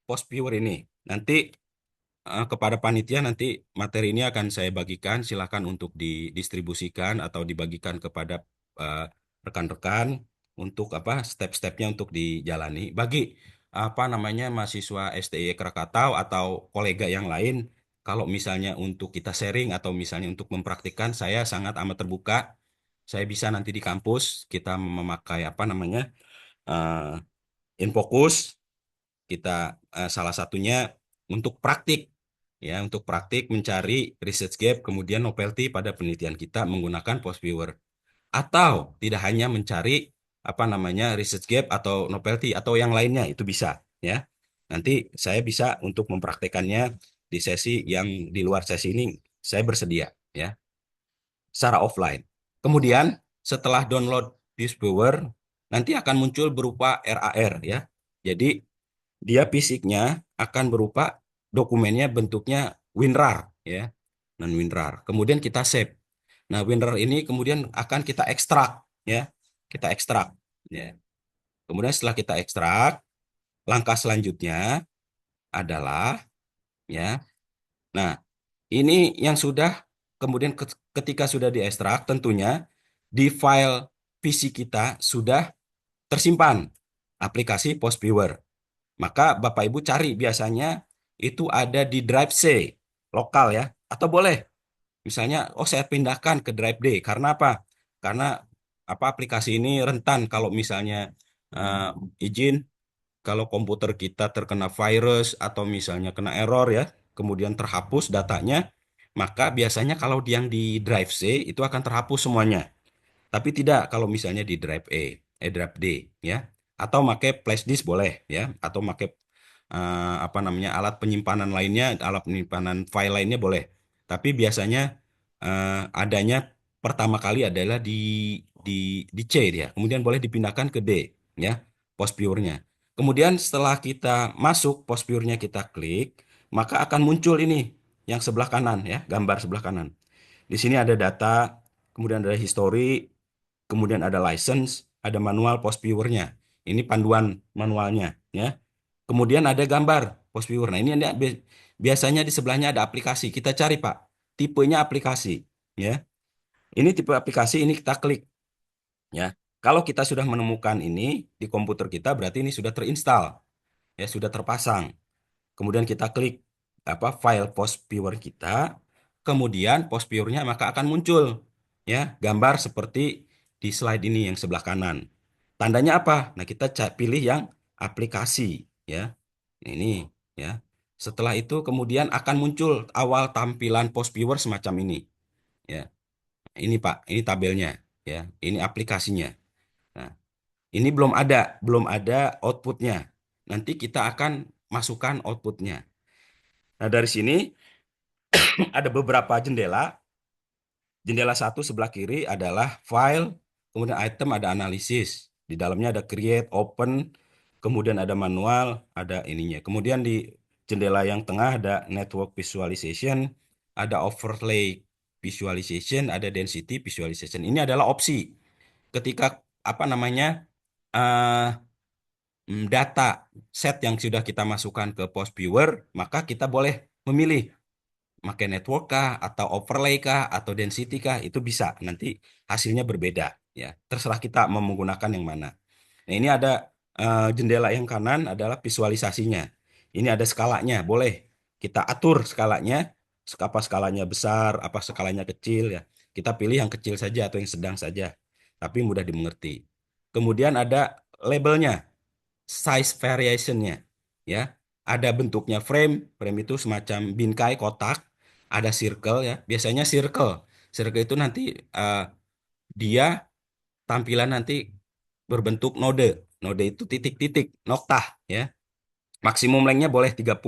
post viewer ini. Nanti kepada panitia nanti materi ini akan saya bagikan, silakan untuk didistribusikan atau dibagikan kepada eh, rekan-rekan untuk apa step-stepnya untuk dijalani. Bagi apa namanya mahasiswa STI Krakatau atau kolega yang lain, kalau misalnya untuk kita sharing atau misalnya untuk mempraktikkan, saya sangat amat terbuka. Saya bisa nanti di kampus kita memakai apa namanya Infocus kita salah satunya untuk praktik ya untuk praktik mencari research gap kemudian novelty pada penelitian kita menggunakan post viewer atau tidak hanya mencari apa namanya research gap atau novelty atau yang lainnya itu bisa ya nanti saya bisa untuk mempraktekannya di sesi yang di luar sesi ini saya bersedia ya secara offline kemudian setelah download viewer nanti akan muncul berupa RAR ya jadi dia fisiknya akan berupa dokumennya bentuknya WinRAR ya non WinRAR. Kemudian kita save. Nah, WinRAR ini kemudian akan kita ekstrak, ya. Kita ekstrak, ya. Kemudian setelah kita ekstrak, langkah selanjutnya adalah, ya. Nah, ini yang sudah kemudian ketika sudah diekstrak, tentunya di file PC kita sudah tersimpan aplikasi PostViewer. Maka Bapak Ibu cari biasanya itu ada di drive C lokal, ya. Atau boleh misalnya, oh saya pindahkan ke drive D. Karena apa? Karena aplikasi ini rentan kalau misalnya eh, izin, kalau komputer kita terkena virus atau misalnya kena error, ya, kemudian terhapus datanya, maka biasanya kalau yang di drive C itu akan terhapus semuanya. Tapi tidak kalau misalnya di drive drive D, ya. Atau pakai flash disk boleh, ya. Atau pakai apa namanya, alat penyimpanan lainnya, alat penyimpanan file lainnya boleh. Tapi biasanya adanya pertama kali adalah di di C dia. Kemudian boleh dipindahkan ke D, ya, PostViewer-nya. Kemudian setelah kita masuk PostViewer-nya kita klik, maka akan muncul ini yang sebelah kanan, ya, gambar sebelah kanan. Di sini ada data, kemudian ada history, kemudian ada license, ada manual post viewer-nya. Ini panduan manualnya, ya. Kemudian ada gambar post viewer. Nah, ini ada biasanya di sebelahnya ada aplikasi. Kita cari, Pak, tipenya aplikasi, ya. Ini tipe aplikasi, ini kita klik, ya. Kalau kita sudah menemukan ini di komputer kita, berarti ini sudah terinstall, ya, sudah terpasang. Kemudian kita klik file post viewer kita, kemudian post viewer-nya maka akan muncul, ya, gambar seperti di slide ini yang sebelah kanan. Tandanya apa? Nah, kita pilih yang aplikasi, ya. Ini, ya. Setelah itu kemudian akan muncul awal tampilan post viewer semacam ini, ya. Ini, Pak, ini tabelnya, ya. Ini aplikasinya. Nah, ini belum ada outputnya. Nanti kita akan masukkan outputnya. Nah, dari sini ada beberapa jendela. Jendela satu sebelah kiri adalah file, kemudian item, ada analisis. Di dalamnya ada create, open, kemudian ada manual, ada ininya. Kemudian di jendela yang tengah ada network visualization, ada overlay visualization, ada density visualization. Ini adalah opsi. Ketika eh, data set yang sudah kita masukkan ke post viewer, maka kita boleh memilih pakai network kah, atau overlay kah, atau density kah, itu bisa. Nanti hasilnya berbeda, ya. Terserah kita mau menggunakan yang mana. Nah, ini ada jendela yang kanan adalah visualisasinya. Ini ada skalanya, boleh kita atur skalanya, apa skalanya besar, apa skalanya kecil, ya. Kita pilih yang kecil saja atau yang sedang saja, tapi mudah dimengerti. Kemudian ada labelnya, size variationnya, ya. Ada bentuknya frame, frame itu semacam bingkai kotak, ada circle, ya. Biasanya circle itu nanti eh, dia tampilan nanti berbentuk node. Node itu titik-titik, noktah, ya. Maksimum lengthnya boleh 30.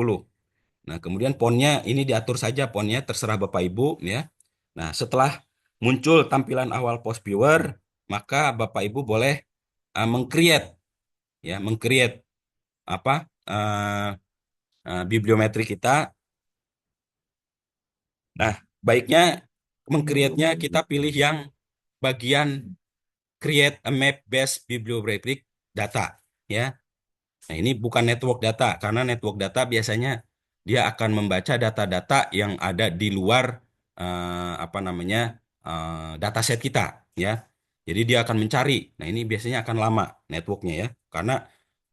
Nah, kemudian fontnya ini diatur saja, fontnya terserah Bapak Ibu, ya. Nah, setelah muncul tampilan awal post viewer, maka Bapak Ibu boleh mengcreate, ya, mengcreate apa eh, bibliometri kita. Nah, baiknya mengcreate-nya kita pilih yang bagian create a map based bibliometric data, ya. Nah, ini bukan network data, karena network data biasanya dia akan membaca data-data yang ada di luar apa namanya dataset kita, ya. Jadi dia akan mencari. Nah, ini biasanya akan lama networknya, ya, karena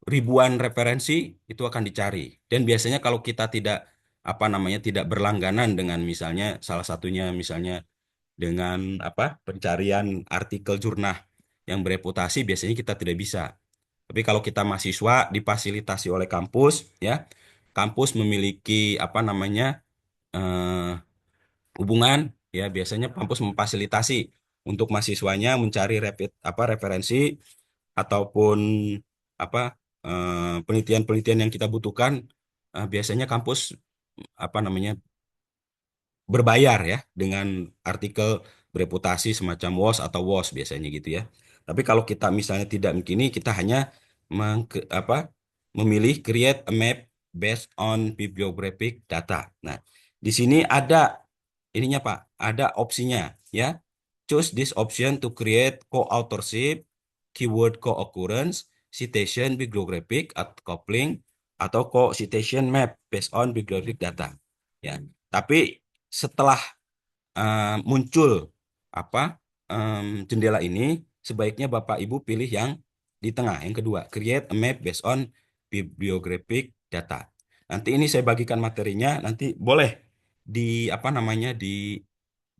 ribuan referensi itu akan dicari. Dan biasanya kalau kita tidak tidak berlangganan dengan misalnya salah satunya misalnya dengan pencarian artikel jurnal yang bereputasi, biasanya kita tidak bisa. Tapi kalau kita mahasiswa difasilitasi oleh kampus, ya, kampus memiliki eh, hubungan, ya, biasanya kampus memfasilitasi untuk mahasiswanya mencari referensi ataupun apa penelitian-penelitian yang kita butuhkan. Biasanya kampus apa namanya berbayar, ya, dengan artikel bereputasi semacam WOS atau WOS biasanya gitu, ya. Tapi kalau kita misalnya tidak begini, kita hanya memilih create a map based on bibliographic data. Nah, di sini ada ininya, Pak, ada opsinya, ya. Choose this option to create co-authorship, keyword co-occurrence, citation bibliographic atau coupling, atau co-citation map based on bibliographic data. Ya, tapi setelah muncul apa jendela ini, sebaiknya Bapak Ibu pilih yang di tengah, yang kedua, create a map based on bibliographic data. Nanti ini saya bagikan materinya, nanti boleh di apa namanya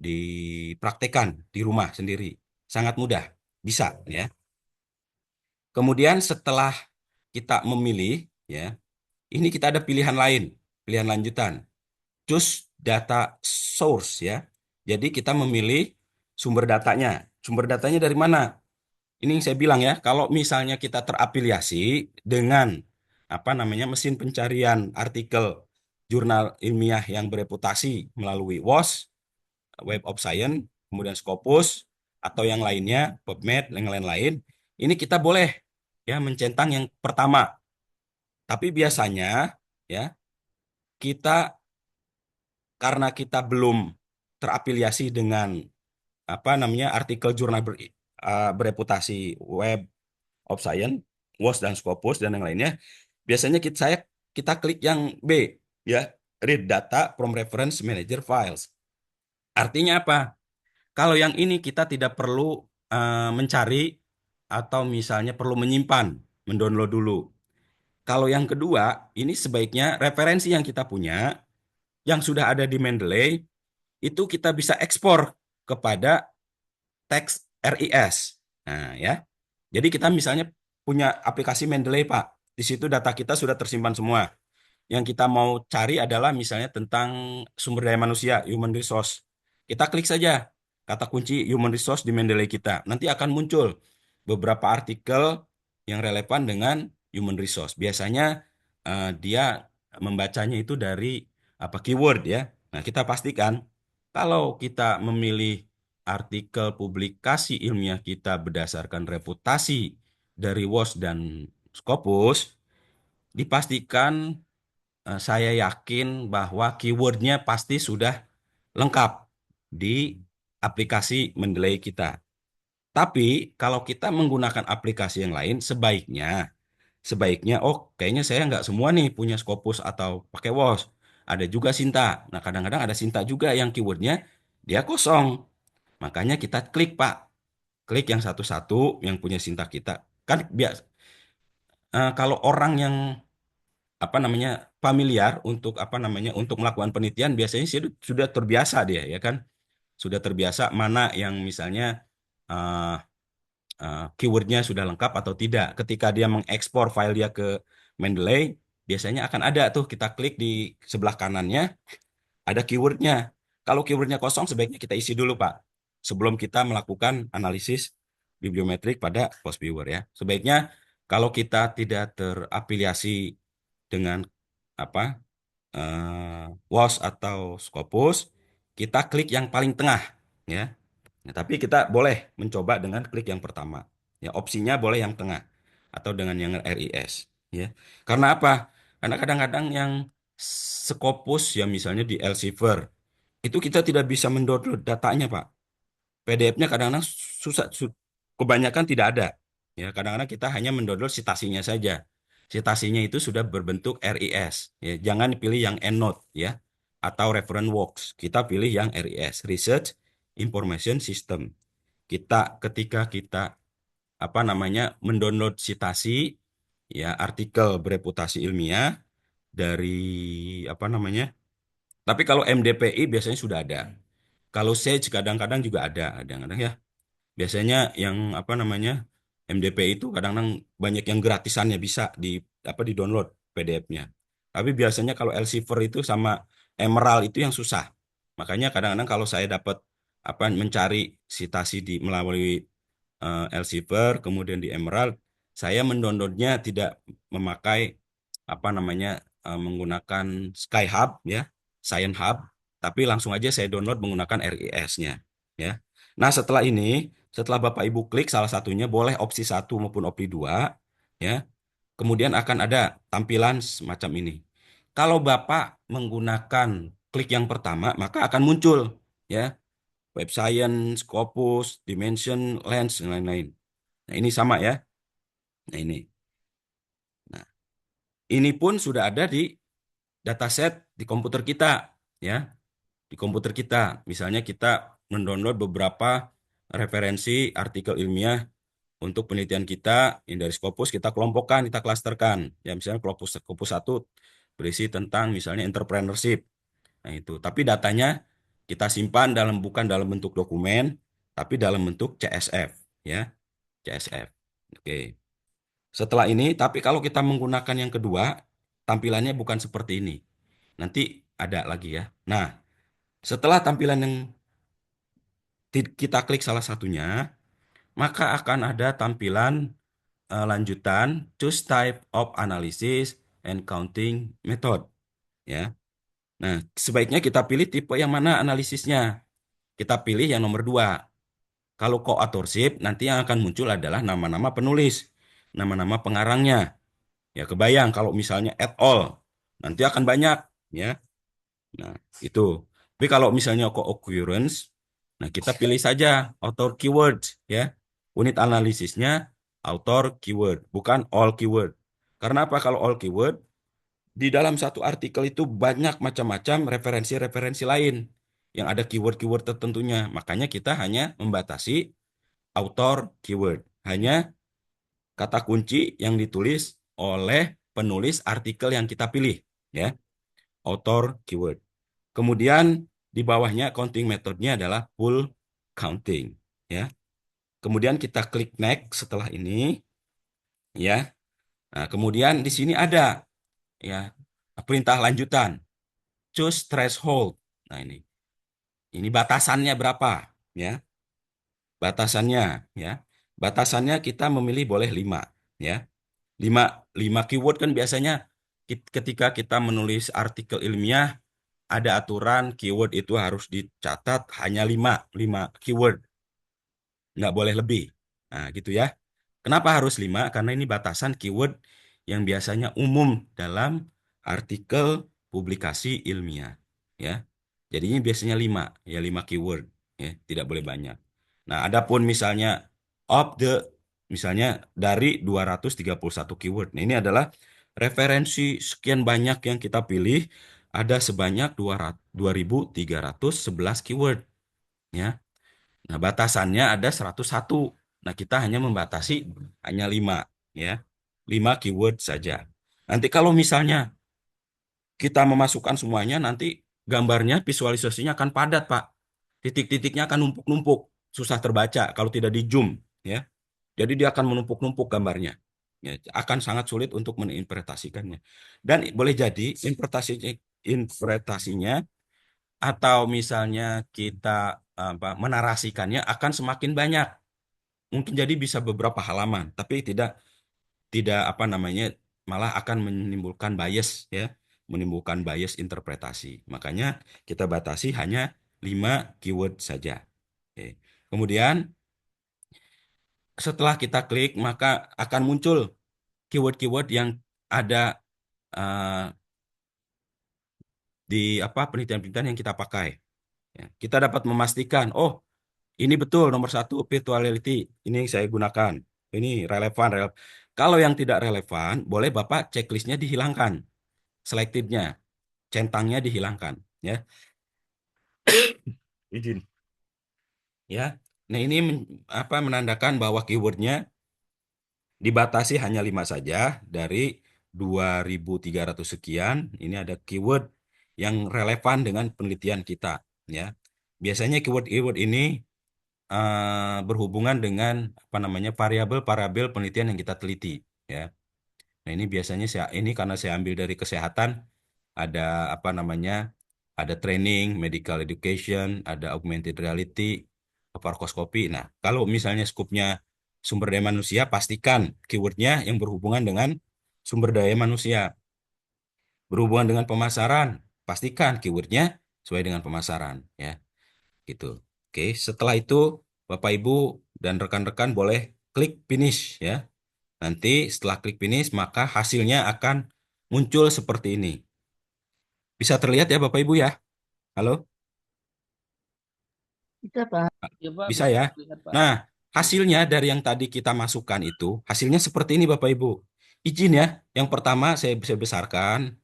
dipraktekkan di rumah sendiri. Sangat mudah, bisa ya. Kemudian setelah kita memilih ya, ini kita ada pilihan lain, pilihan lanjutan. Choose data source ya. Jadi kita memilih sumber datanya. Sumber datanya dari mana? Ini yang saya bilang ya, kalau misalnya kita terafiliasi dengan apa namanya mesin pencarian artikel jurnal ilmiah yang bereputasi melalui WOS, Web of Science, kemudian Scopus atau yang lainnya, PubMed, yang lain-lain, ini kita boleh ya mencentang yang pertama. Tapi biasanya ya kita karena kita belum terafiliasi dengan apa namanya artikel jurnal bereputasi Web of Science, WOS dan Scopus dan yang lainnya, biasanya kita klik yang B ya, read data from reference manager files. Artinya apa? Kalau yang ini kita tidak perlu mencari atau misalnya perlu menyimpan, mendownload dulu. Kalau yang kedua, ini sebaiknya referensi yang kita punya, yang sudah ada di Mendeley, itu kita bisa ekspor kepada teks RIS. Nah, ya. Jadi kita misalnya punya aplikasi Mendeley, Pak. Di situ data kita sudah tersimpan semua. Yang kita mau cari adalah misalnya tentang sumber daya manusia, human resource. Kita klik saja kata kunci human resource di Mendeley kita. Nanti akan muncul beberapa artikel yang relevan dengan human resource. Biasanya dia membacanya itu dari apa keyword ya. Nah, kita pastikan kalau kita memilih artikel publikasi ilmiah kita berdasarkan reputasi dari WOS dan Scopus, dipastikan saya yakin bahwa keywordnya pasti sudah lengkap di aplikasi Mendeley kita. Tapi kalau kita menggunakan aplikasi yang lain, sebaiknya, oh kayaknya saya nggak semua nih punya Scopus atau pakai WOS. Ada juga Sinta. Nah kadang-kadang ada Sinta juga yang keywordnya dia kosong. Makanya kita klik Pak, klik yang satu-satu yang punya Sinta kita. Kan biasa kalau orang yang apa namanya familiar untuk apa namanya untuk melakukan penelitian biasanya sih sudah terbiasa dia ya kan sudah terbiasa mana yang misalnya uh, keywordnya sudah lengkap atau tidak ketika dia mengekspor file dia ke Mendeley biasanya akan ada tuh kita klik di sebelah kanannya ada keywordnya kalau keywordnya kosong sebaiknya kita isi dulu Pak sebelum kita melakukan analisis bibliometrik pada post viewer ya sebaiknya kalau kita tidak terafiliasi dengan apa WOS atau Scopus, kita klik yang paling tengah, ya. Nah, tapi kita boleh mencoba dengan klik yang pertama. Ya, opsinya boleh yang tengah atau dengan yang RIS, ya. Karena apa? Karena kadang-kadang yang Scopus ya misalnya di Elsevier itu kita tidak bisa mendownload datanya, Pak. PDF-nya kadang-kadang susah, kebanyakan tidak ada. Ya, kadang-kadang kita hanya mendownload citasinya saja. Citasinya itu sudah berbentuk RIS. Ya, jangan pilih yang EndNote ya atau Reference Works. Kita pilih yang RIS, Research Information System. Ketika kita apa namanya mendownload citasi ya artikel bereputasi ilmiah dari apa namanya. Tapi kalau MDPI biasanya sudah ada. Kalau Sage kadang-kadang juga ada, kadang-kadang ya. Biasanya yang apa namanya MDP itu kadang-kadang banyak yang gratisannya bisa di download PDF-nya. Tapi biasanya kalau Elsevier itu sama Emerald itu yang susah. Makanya kadang-kadang kalau saya dapat apa mencari citasi di melalui Elsevier kemudian di Emerald, saya mendownloadnya tidak memakai apa namanya menggunakan Skyhub ya, Science Hub, tapi langsung aja saya download menggunakan RIS-nya ya. Nah, setelah Bapak Ibu klik salah satunya, boleh opsi satu maupun opsi dua, ya. Kemudian akan ada tampilan semacam ini. Kalau Bapak menggunakan klik yang pertama, maka akan muncul, ya, Web Science, Scopus, Dimension, Lens, dan lain-lain. Nah, ini sama ya. Nah, ini. Nah, ini pun sudah ada di dataset di komputer kita, ya. Di komputer kita, misalnya kita mendownload beberapa referensi artikel ilmiah untuk penelitian kita, yang dari Scopus kita kelompokkan, kita klasterkan. Ya, misalnya Scopus 1 berisi tentang misalnya entrepreneurship. Nah, itu. Tapi datanya kita simpan bukan dalam bentuk dokumen, tapi dalam bentuk CSV, ya, CSV. Oke. Setelah ini, tapi kalau kita menggunakan yang kedua, tampilannya bukan seperti ini. Nanti ada lagi ya. Nah, setelah tampilan yang kita klik salah satunya, maka akan ada tampilan lanjutan choose type of analysis and counting method, ya. Nah, sebaiknya kita pilih tipe yang mana analisisnya. Kita pilih yang nomor 2. Kalau co-authorship, nanti yang akan muncul adalah nama-nama penulis, nama-nama pengarangnya. Ya, kebayang kalau misalnya at all, nanti akan banyak, ya. Nah, itu. Tapi kalau misalnya co-occurrence, nah kita pilih saja author keyword, ya. Unit analisisnya author keyword, bukan all keyword. Karena apa kalau all keyword? Di dalam satu artikel itu banyak macam-macam referensi-referensi lain yang ada keyword-keyword tertentunya. Makanya kita hanya membatasi author keyword. Hanya kata kunci yang ditulis oleh penulis artikel yang kita pilih, ya. Author keyword. Kemudian di bawahnya counting metodenya adalah full counting, ya. Kemudian kita klik next setelah ini, ya. Nah, kemudian di sini ada, ya, perintah lanjutan, choose threshold. Nah, ini batasannya berapa, ya. Batasannya, ya. Batasannya kita memilih boleh 5, ya. 5 5 keyword kan biasanya ketika kita menulis artikel ilmiah ada aturan keyword itu harus dicatat hanya 5 keyword, nggak boleh lebih. Nah, gitu ya. Kenapa harus 5? Karena ini batasan keyword yang biasanya umum dalam artikel publikasi ilmiah, ya. Jadinya biasanya 5, ya, 5 keyword, ya, tidak boleh banyak. Nah, adapun misalnya of the, misalnya dari 231 keyword. Nah, ini adalah referensi sekian banyak yang kita pilih, ada sebanyak 2.311 keyword, ya. Nah, batasannya ada 101. Nah, kita hanya membatasi hanya 5, ya. 5 keyword saja. Nanti kalau misalnya kita memasukkan semuanya, nanti gambarnya, visualisasinya akan padat, Pak. Titik-titiknya akan numpuk-numpuk, susah terbaca kalau tidak di zoom, ya. Jadi dia akan menumpuk-numpuk gambarnya. Ya, akan sangat sulit untuk menginterpretasikannya. Dan boleh jadi interpretasinya atau misalnya kita menarasikannya akan semakin banyak. Mungkin jadi bisa beberapa halaman, tapi tidak tidak apa namanya, malah akan menimbulkan bias, ya, menimbulkan bias interpretasi. Makanya kita batasi hanya 5 keyword saja. Oke. Kemudian setelah kita klik maka akan muncul keyword-keyword yang ada eh, di penelitian-penelitian yang kita pakai. Ya, kita dapat memastikan, oh, ini betul nomor 1 virtual reality, ini yang saya gunakan, ini relevan. Kalau yang tidak relevan, boleh Bapak checklistnya dihilangkan, selectednya, centangnya dihilangkan, ya. Izin, ya. Nah, ini menandakan bahwa keywordnya dibatasi hanya 5 saja dari 2.300 sekian. Ini ada keyword yang relevan dengan penelitian kita, ya. Biasanya keyword-keyword ini berhubungan dengan variabel-variabel penelitian yang kita teliti, ya. Nah, ini biasanya ini karena saya ambil dari kesehatan, ada ada training, medical education, ada augmented reality, farmakoskopi. Nah, kalau misalnya skupnya sumber daya manusia, pastikan keywordnya yang berhubungan dengan sumber daya manusia. Berhubungan dengan pemasaran, pastikan keywordnya sesuai dengan pemasaran, ya. Gitu. Oke, setelah itu Bapak Ibu dan rekan-rekan boleh klik finish, ya. Nanti setelah klik finish maka hasilnya akan muncul seperti ini. Bisa terlihat ya Bapak Ibu ya? Halo?
Bisa Pak. Ya Pak,
Bisa
bisa
ya.
lihat Pak.
Nah, hasilnya dari yang tadi kita masukkan itu, hasilnya seperti ini Bapak Ibu. Izin ya, yang pertama saya bisa besarkan.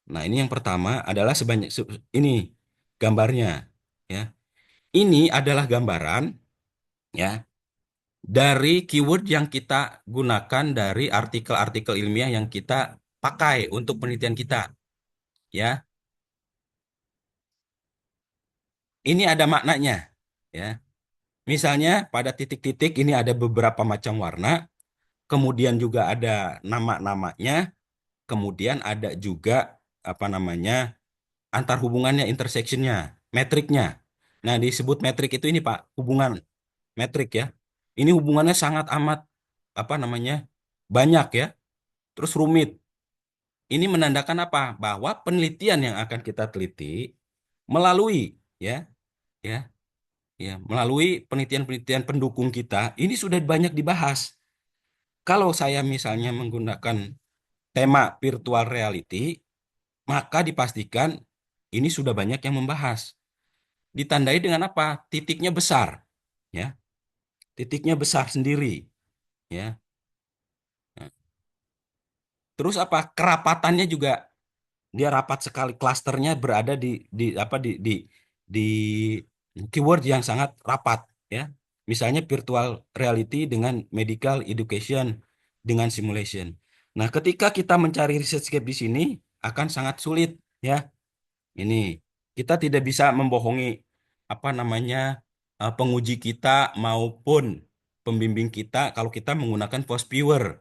Nah, ini yang pertama adalah ini gambarnya ya. Ini adalah gambaran ya dari keyword yang kita gunakan dari artikel-artikel ilmiah yang kita pakai untuk penelitian kita ya. Ini ada maknanya ya. Misalnya pada titik-titik ini ada beberapa macam warna, kemudian juga ada nama-namanya, kemudian ada juga apa namanya antar hubungannya, intersectionnya, metriknya. Nah, disebut metrik itu ini Pak, hubungan metrik ya. Ini hubungannya sangat amat apa namanya banyak ya, terus rumit. Ini menandakan apa? Bahwa penelitian yang akan kita teliti melalui ya, ya, ya, melalui penelitian-penelitian pendukung kita, ini sudah banyak dibahas. Kalau saya misalnya menggunakan tema virtual reality, maka dipastikan ini sudah banyak yang membahas. Ditandai dengan apa? Titiknya besar, ya. Titiknya besar sendiri, ya. Nah, terus apa? Kerapatannya juga dia rapat sekali. Klasternya berada di keyword yang sangat rapat, ya. Misalnya virtual reality dengan medical education dengan simulation. Nah, ketika kita mencari research gap di sini akan sangat sulit, ya. Ini kita tidak bisa membohongi apa namanya penguji kita maupun pembimbing kita kalau kita menggunakan post viewer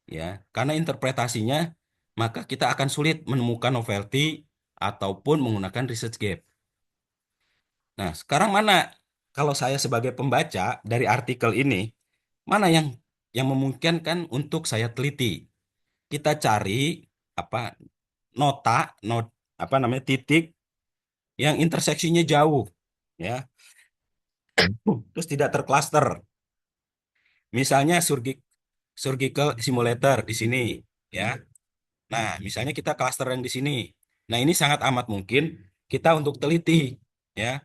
ya karena interpretasinya maka kita akan sulit menemukan novelty ataupun menggunakan research gap. Nah, sekarang mana kalau saya sebagai pembaca dari artikel ini mana yang memungkinkan untuk saya teliti? Kita cari apa nota not apa namanya titik yang interseksinya jauh ya terus tidak terklaster misalnya surgical simulator di sini ya nah misalnya kita cluster yang di sini nah ini sangat amat mungkin kita untuk teliti ya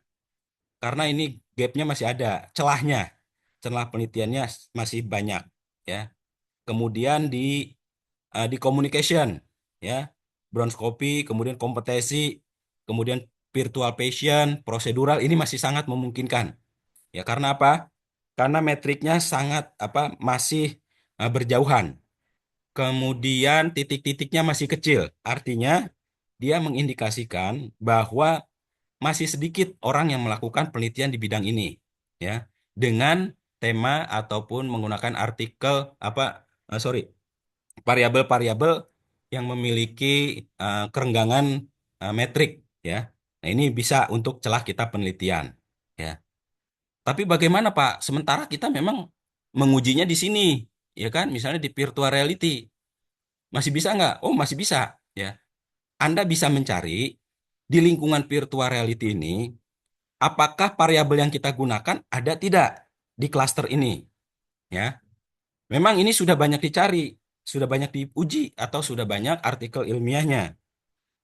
karena ini gapnya masih ada celahnya celah penelitiannya masih banyak ya kemudian di communication ya bronskopi kemudian kompetensi kemudian virtual patient prosedural ini masih sangat memungkinkan. Ya, karena apa? Karena metriknya sangat apa masih berjauhan. Kemudian titik-titiknya masih kecil. Artinya dia mengindikasikan bahwa masih sedikit orang yang melakukan penelitian di bidang ini, ya, dengan tema ataupun menggunakan artikel apa, sorry, variabel-variabel yang memiliki kerenggangan metrik, ya. Nah, ini bisa untuk celah kita penelitian, ya. Tapi bagaimana Pak? Sementara kita memang mengujinya di sini, ya kan? Misalnya di virtual reality. Masih bisa nggak? Oh, masih bisa, ya. Anda bisa mencari di lingkungan virtual reality ini, apakah variabel yang kita gunakan ada tidak di klaster ini, ya. Memang ini sudah banyak dicari, sudah banyak diuji atau sudah banyak artikel ilmiahnya.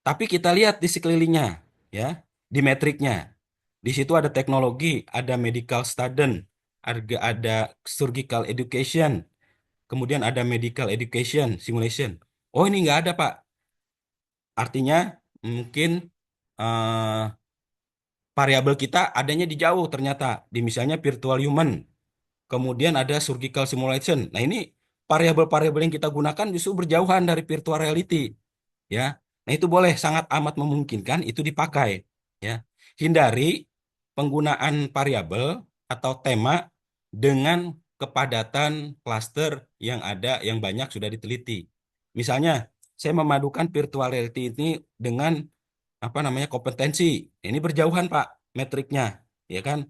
Tapi kita lihat di sekelilingnya, ya, di metriknya. Di situ ada teknologi, ada medical student, ada surgical education, kemudian ada medical education simulation. Oh, ini nggak ada, Pak. Artinya mungkin eh, variabel kita adanya di jauh ternyata, di misalnya virtual human, kemudian ada surgical simulation. Nah, ini variabel-variabel yang kita gunakan justru berjauhan dari virtual reality. Ya. Nah, itu boleh sangat amat memungkinkan itu dipakai, ya. Hindari penggunaan variabel atau tema dengan kepadatan klaster yang ada yang banyak sudah diteliti. Misalnya, saya memadukan virtual reality ini dengan apa namanya kompetensi. Ini berjauhan, Pak, metriknya, ya kan?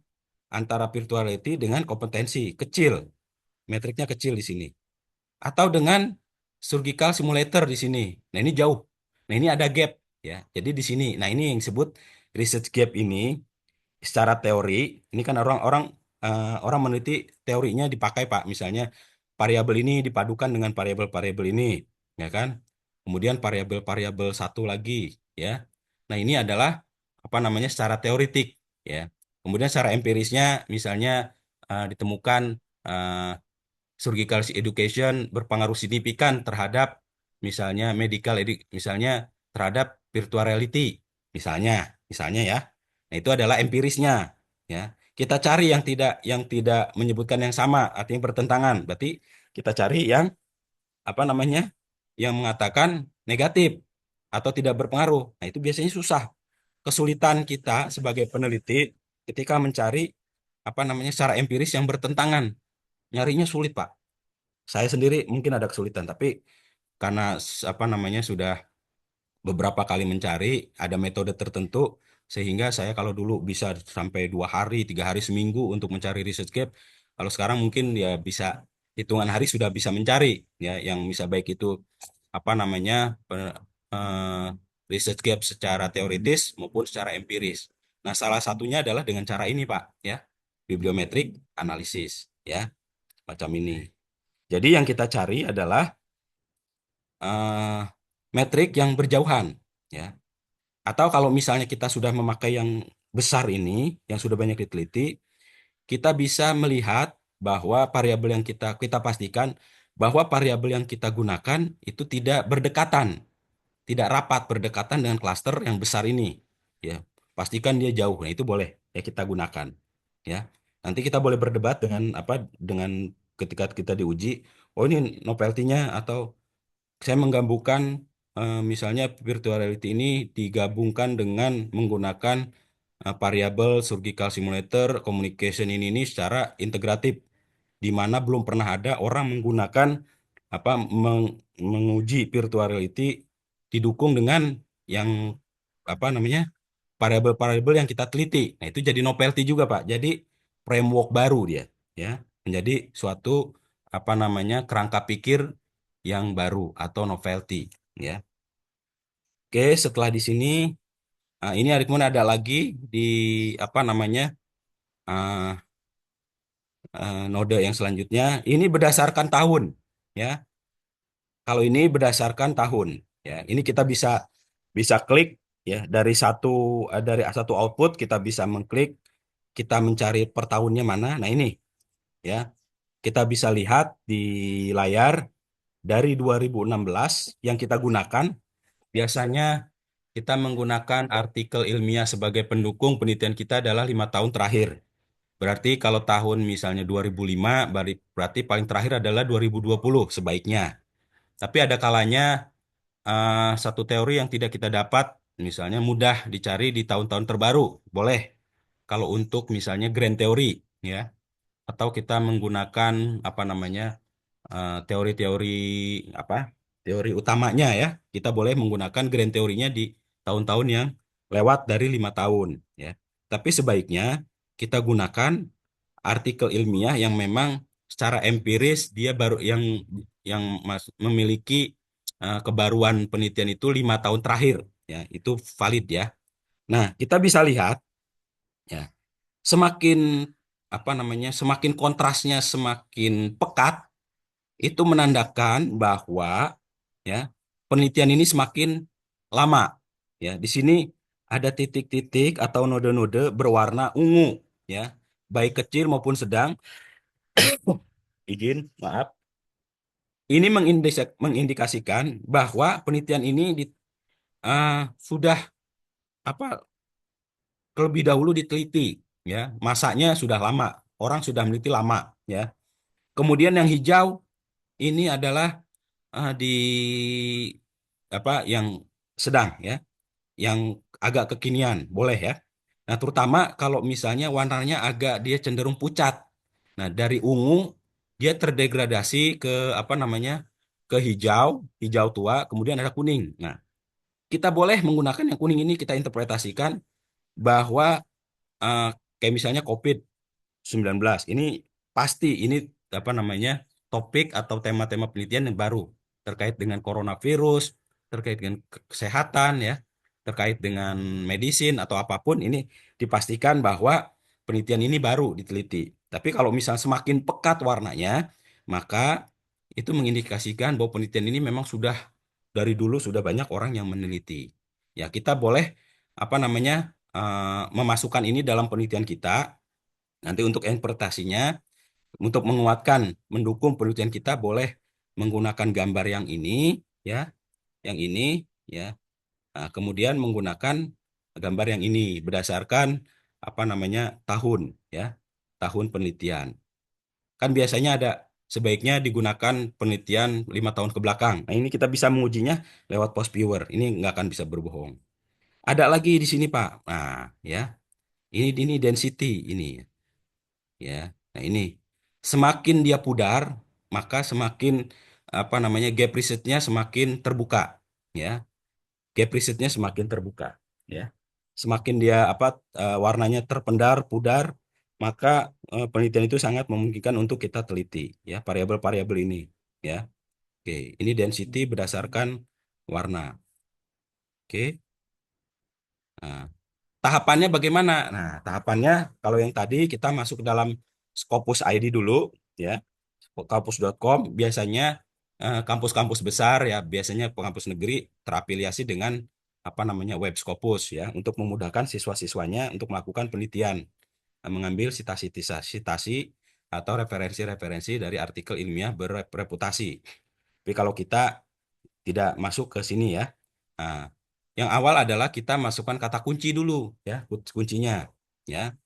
Antara virtual reality dengan kompetensi kecil, metriknya kecil di sini atau dengan surgical simulator di sini. Nah, ini jauh. Nah, ini ada gap ya. Jadi di sini. Nah, ini yang disebut research gap ini secara teori, ini kan orang-orang orang meneliti teorinya dipakai Pak. Misalnya variabel ini dipadukan dengan variabel-variabel ini, ya kan? Kemudian variabel-variabel satu lagi, ya. Nah, ini adalah apa namanya secara teoritik, ya. Kemudian secara empirisnya misalnya ditemukan eh, surgical education berpengaruh signifikan terhadap misalnya misalnya terhadap virtual reality misalnya misalnya ya. Nah, itu adalah empirisnya ya. Kita cari yang tidak menyebutkan yang sama, artinya bertentangan. Berarti kita cari yang apa namanya? Yang mengatakan negatif atau tidak berpengaruh. Nah, itu biasanya susah. Kesulitan kita sebagai peneliti ketika mencari apa namanya secara empiris yang bertentangan. Nyarinya sulit, Pak. Saya sendiri mungkin ada kesulitan, tapi karena apa namanya sudah beberapa kali mencari, ada metode tertentu sehingga saya kalau dulu bisa sampai 2 hari, 3 hari seminggu untuk mencari research gap, kalau sekarang mungkin ya bisa hitungan hari sudah bisa mencari ya, yang bisa baik itu apa namanya eh, research gap secara teoritis maupun secara empiris. Nah, salah satunya adalah dengan cara ini, Pak, ya, bibliometrik analisis, ya, macam ini. Jadi yang kita cari adalah eh, metrik yang berjauhan, ya. Atau kalau misalnya kita sudah memakai yang besar ini, yang sudah banyak diteliti, kita bisa melihat bahwa variabel yang kita pastikan bahwa variabel yang kita gunakan itu tidak berdekatan, tidak rapat berdekatan dengan klaster yang besar ini. Ya, pastikan dia jauh. Nah, itu boleh ya kita gunakan. Ya, nanti kita boleh berdebat dengan apa dengan ketika kita diuji. Oh ini novelty-nya atau saya menggabungkan misalnya virtual reality ini digabungkan dengan menggunakan variabel surgical simulator communication ini secara integratif di mana belum pernah ada orang menggunakan apa menguji virtual reality didukung dengan yang apa namanya variabel-variabel yang kita teliti. Nah, itu jadi novelty juga, Pak. Jadi framework baru dia, ya, menjadi suatu apa namanya kerangka pikir yang baru atau novelty, ya. Oke, setelah di sini ini Arifmun ada lagi di apa namanya uh, node yang selanjutnya. Ini berdasarkan tahun, ya. Kalau ini berdasarkan tahun, ya. Ini kita bisa bisa klik ya dari satu output kita bisa mengklik kita mencari per tahunnya mana. Nah, ini ya. Kita bisa lihat di layar dari 2016 yang kita gunakan biasanya kita menggunakan artikel ilmiah sebagai pendukung penelitian kita adalah 5 tahun terakhir. Berarti kalau tahun misalnya 2005, berarti paling terakhir adalah 2020 sebaiknya. Tapi ada kalanya satu teori yang tidak kita dapat, misalnya mudah dicari di tahun-tahun terbaru, boleh. Kalau untuk misalnya grand teori, ya, atau kita menggunakan apa namanya teori-teori apa teori utamanya ya, kita boleh menggunakan grand teorinya di tahun-tahun yang lewat dari 5 tahun, ya. Tapi sebaiknya kita gunakan artikel ilmiah yang memang secara empiris dia baru yang memiliki kebaruan penelitian itu 5 tahun terakhir, ya itu valid ya. Nah, kita bisa lihat ya semakin apa namanya semakin kontrasnya semakin pekat itu menandakan bahwa ya penelitian ini semakin lama, ya. Di sini ada titik-titik atau node-node berwarna ungu, ya, baik kecil maupun sedang. Maaf. Ini mengindikasikan bahwa penelitian ini sudah apa terlebih dahulu diteliti, ya. Masanya sudah lama, orang sudah meneliti lama, ya. Kemudian yang hijau ini adalah di apa yang sedang, ya, yang agak kekinian, boleh ya. Nah, terutama kalau misalnya warnanya agak dia cenderung pucat. Nah, dari ungu dia terdegradasi ke apa namanya ke hijau, hijau tua, kemudian ada kuning. Nah, kita boleh menggunakan yang kuning ini kita interpretasikan bahwa eh, kayak misalnya COVID-19 ini pasti ini apa namanya topik atau tema-tema penelitian yang baru terkait dengan coronavirus, terkait dengan kesehatan ya, terkait dengan medisin atau apapun ini dipastikan bahwa penelitian ini baru diteliti. Tapi kalau misal semakin pekat warnanya, maka itu mengindikasikan bahwa penelitian ini memang dari dulu sudah banyak orang yang meneliti. Ya, kita boleh apa namanya memasukkan ini dalam penelitian kita. Nanti untuk interpretasinya, untuk menguatkan, mendukung penelitian kita boleh menggunakan gambar yang ini, ya, yang ini, ya. Nah, kemudian menggunakan gambar yang ini berdasarkan apa namanya tahun, ya, tahun penelitian. Kan biasanya ada sebaiknya digunakan penelitian 5 tahun ke belakang. Nah, ini kita bisa mengujinya lewat post viewer. Ini nggak akan bisa berbohong. Ada lagi di sini, Pak. Nah, ya, ini density ini, ya. Nah, ini semakin dia pudar, maka semakin apa namanya gap risetnya semakin terbuka, ya. Gap risetnya semakin terbuka, ya. Semakin dia apa warnanya terpendar, pudar, maka penelitian itu sangat memungkinkan untuk kita teliti, ya, variabel-variabel ini, ya. Oke, ini density berdasarkan warna. Oke. Nah, tahapannya bagaimana? Nah, tahapannya kalau yang tadi kita masuk ke dalam Scopus ID dulu, ya. Kampus.com biasanya kampus-kampus besar, ya, biasanya kampus negeri terafiliasi dengan apa namanya web Scopus, ya, untuk memudahkan siswa-siswanya untuk melakukan penelitian, mengambil sitasi-sitasi atau referensi-referensi dari artikel ilmiah berreputasi. Tapi kalau kita tidak masuk ke sini, ya. Nah, yang awal adalah kita masukkan kata kunci dulu, ya, kuncinya, ya,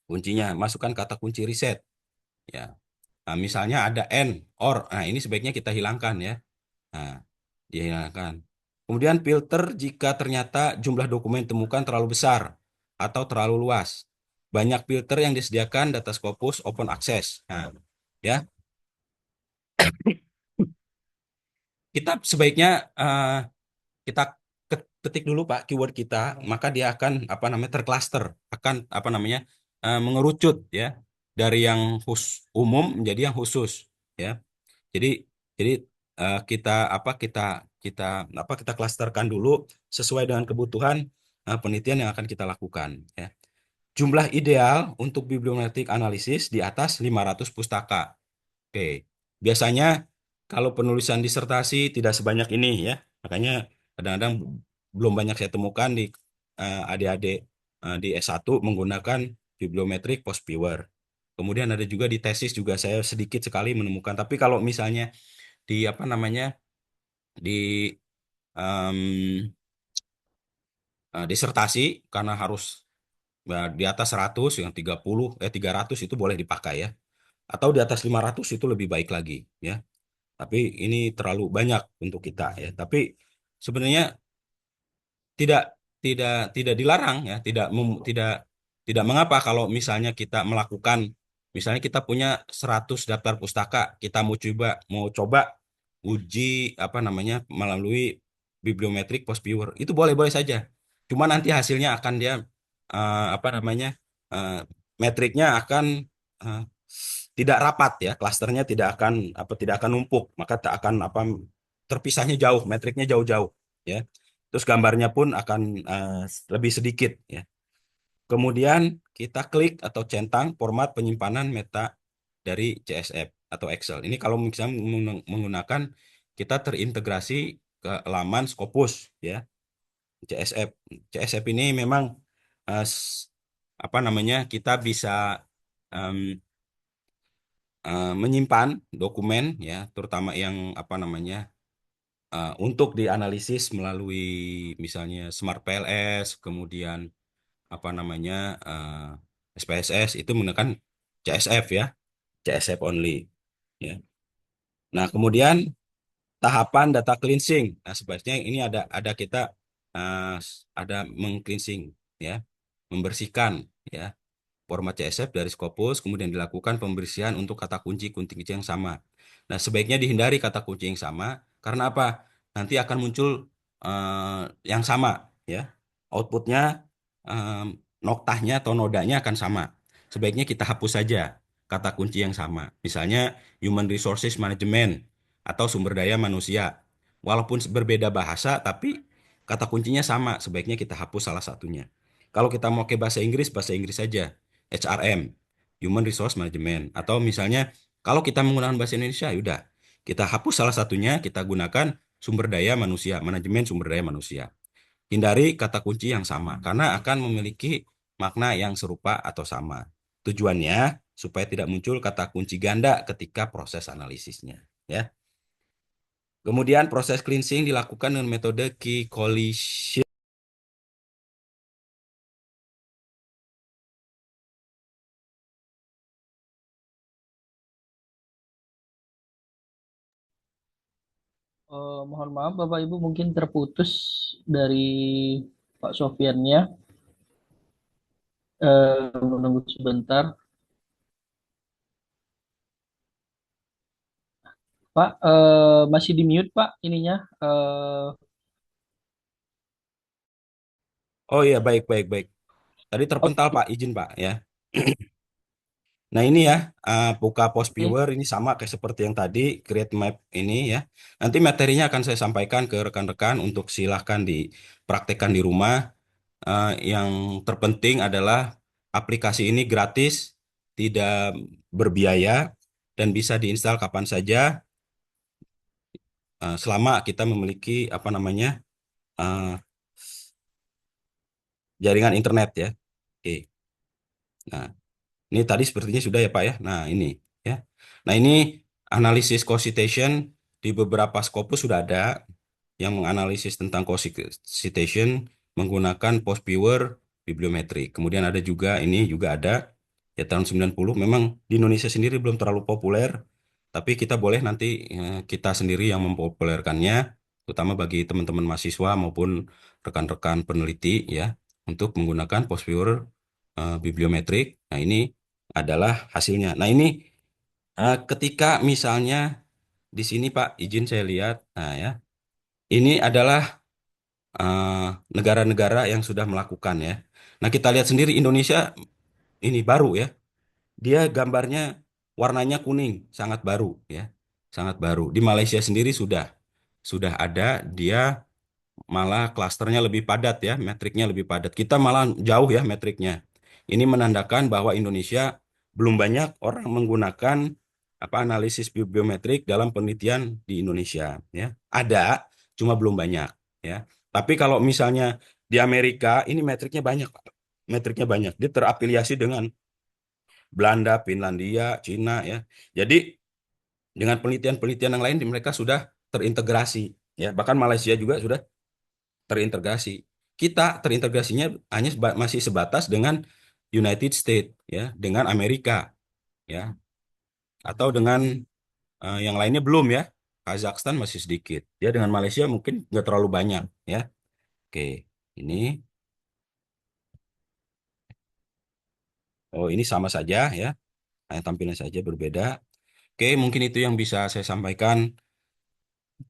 kuncinya masukkan kata kunci riset, ya. Nah, misalnya ada N, OR, nah ini sebaiknya kita hilangkan, ya. Nah, dihilangkan. Kemudian filter jika ternyata jumlah dokumen temukan terlalu besar atau terlalu luas. Banyak filter yang disediakan data Scopus open access. Nah, ya, kita sebaiknya kita ketik dulu Pak keyword kita, maka dia akan apa namanya tercluster, akan apa namanya mengerucut, ya, dari yang umum menjadi yang khusus, ya. Jadi jadi kita apa kita kita klasterkan dulu sesuai dengan kebutuhan penelitian yang akan kita lakukan, ya. Jumlah ideal untuk bibliometrik analisis di atas 500 pustaka. Oke. Biasanya kalau penulisan disertasi tidak sebanyak ini, ya. Makanya kadang-kadang belum banyak saya temukan di adik-adik di S1 menggunakan bibliometrik post viewer. Kemudian ada juga di tesis juga saya sedikit sekali menemukan. Tapi kalau misalnya di apa namanya di em, disertasi karena harus di atas 100, yang 300 itu boleh dipakai, ya. Atau di atas 500 itu lebih baik lagi, ya. Tapi ini terlalu banyak untuk kita, ya. Tapi sebenarnya tidak tidak dilarang, ya, tidak mengapa kalau misalnya kita melakukan, misalnya kita punya 100 daftar pustaka, kita mau coba uji apa namanya melalui bibliometrik post viewer, itu boleh-boleh saja. Cuma nanti hasilnya akan dia apa namanya eh, metriknya akan eh, tidak rapat, ya, klasternya tidak akan numpuk, maka tak akan apa terpisahnya jauh, metriknya jauh-jauh, ya. Terus gambarnya pun akan lebih sedikit, ya. Kemudian kita klik atau centang format penyimpanan meta dari CSV atau Excel. Ini kalau misalnya menggunakan kita terintegrasi ke laman Scopus, ya, CSV. CSV ini memang apa namanya kita bisa em, menyimpan dokumen, ya, terutama yang apa namanya untuk dianalisis melalui misalnya Smart PLS, kemudian apa namanya SPSS itu menggunakan CSV, ya, CSV only, ya. Nah, kemudian tahapan data cleansing. Nah, sebenarnya ini ada kita ada mengcleansing, ya, membersihkan, ya, format CSV dari Scopus, kemudian dilakukan pembersihan untuk kata kunci yang sama. Nah, sebaiknya dihindari kata kunci yang sama, karena apa? Nanti akan muncul yang sama, ya. Outputnya, eh, noktahnya atau nodanya akan sama. Sebaiknya kita hapus saja kata kunci yang sama. Misalnya Human Resources Management atau sumber daya manusia. Walaupun berbeda bahasa, tapi kata kuncinya sama. Sebaiknya kita hapus salah satunya. Kalau kita mau ke bahasa Inggris saja. HRM, Human Resource Management. Atau misalnya kalau kita menggunakan bahasa Indonesia, ya udah kita hapus salah satunya, kita gunakan sumber daya manusia, manajemen sumber daya manusia. hindari kata kunci yang sama karena akan memiliki makna yang serupa atau sama. Tujuannya supaya tidak muncul kata kunci ganda ketika proses analisisnya, ya. Kemudian proses cleansing dilakukan dengan metode key collision.
Mohon maaf Bapak Ibu mungkin terputus dari Pak Sofiannya. Menunggu sebentar. Pak, masih di mute Pak ininya.
Oh iya, baik, baik, baik. Tadi terpental,
Oke.
Pak. Izin, Pak, ya. Nah, ini ya, buka post viewer ini sama kayak seperti yang tadi, create map ini ya. Nanti materinya akan saya sampaikan ke rekan-rekan untuk silahkan dipraktekkan di rumah. Yang terpenting adalah aplikasi ini gratis, tidak berbiaya, dan bisa diinstal kapan saja, selama kita memiliki apa namanya eh, jaringan internet ya. Oke. Nah, ini tadi sepertinya sudah ya Pak ya. Nah ini ya. Nah ini analisis concitation di beberapa Scopus sudah ada yang menganalisis tentang concitation menggunakan post viewer bibliometrik. Kemudian ada juga ini juga ada ya tahun 90. Memang di Indonesia sendiri belum terlalu populer, tapi kita boleh nanti kita sendiri yang mempopulerkannya, terutama bagi teman-teman mahasiswa maupun rekan-rekan peneliti ya untuk menggunakan post viewer bibliometrik. Nah, ini adalah hasilnya. Nah, ini ketika misalnya di sini Pak, izin saya lihat. Nah, ya. Ini adalah eh, negara-negara yang sudah melakukan ya. Nah, kita lihat sendiri Indonesia ini baru ya. Dia gambarnya warnanya kuning, sangat baru ya. Sangat baru. Di Malaysia sendiri sudah ada dia malah klasternya lebih padat ya, metriknya lebih padat. Kita malah jauh ya metriknya. Ini menandakan bahwa Indonesia belum banyak orang menggunakan apa analisis biometrik dalam penelitian di Indonesia ya. Ada, cuma belum banyak ya. Tapi kalau misalnya di Amerika ini metriknya banyak. Metriknya banyak. Dia terafiliasi dengan Belanda, Finlandia, Cina ya. Jadi dengan penelitian-penelitian yang lain mereka sudah terintegrasi ya. Bahkan Malaysia juga sudah terintegrasi. Kita terintegrasinya hanya masih sebatas dengan United States ya, dengan Amerika ya, atau dengan yang lainnya belum ya. Kazakhstan masih sedikit. Ya dengan Malaysia mungkin nggak terlalu banyak ya. Oke, ini oh ini sama saja ya. Hanya tampilan saja berbeda. Oke, mungkin itu yang bisa saya sampaikan.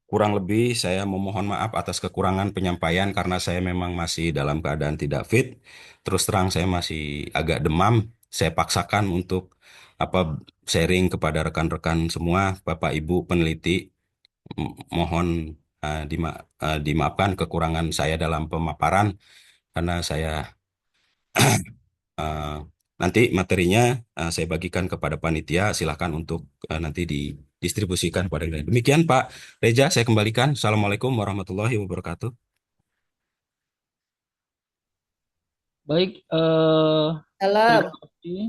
Kurang lebih saya memohon maaf atas kekurangan penyampaian karena saya memang masih dalam keadaan tidak fit. Terus terang saya masih agak demam. Saya paksakan untuk apa sharing kepada rekan-rekan semua, Bapak Ibu peneliti. Mohon dimaafkan kekurangan saya dalam pemaparan karena saya eh, nanti materinya saya bagikan kepada panitia. Silakan untuk nanti didistribusikan pada yang lain. Demikian Pak Reza, saya kembalikan. Assalamualaikum warahmatullahi wabarakatuh.
Baik, terima
Salam.
kasih.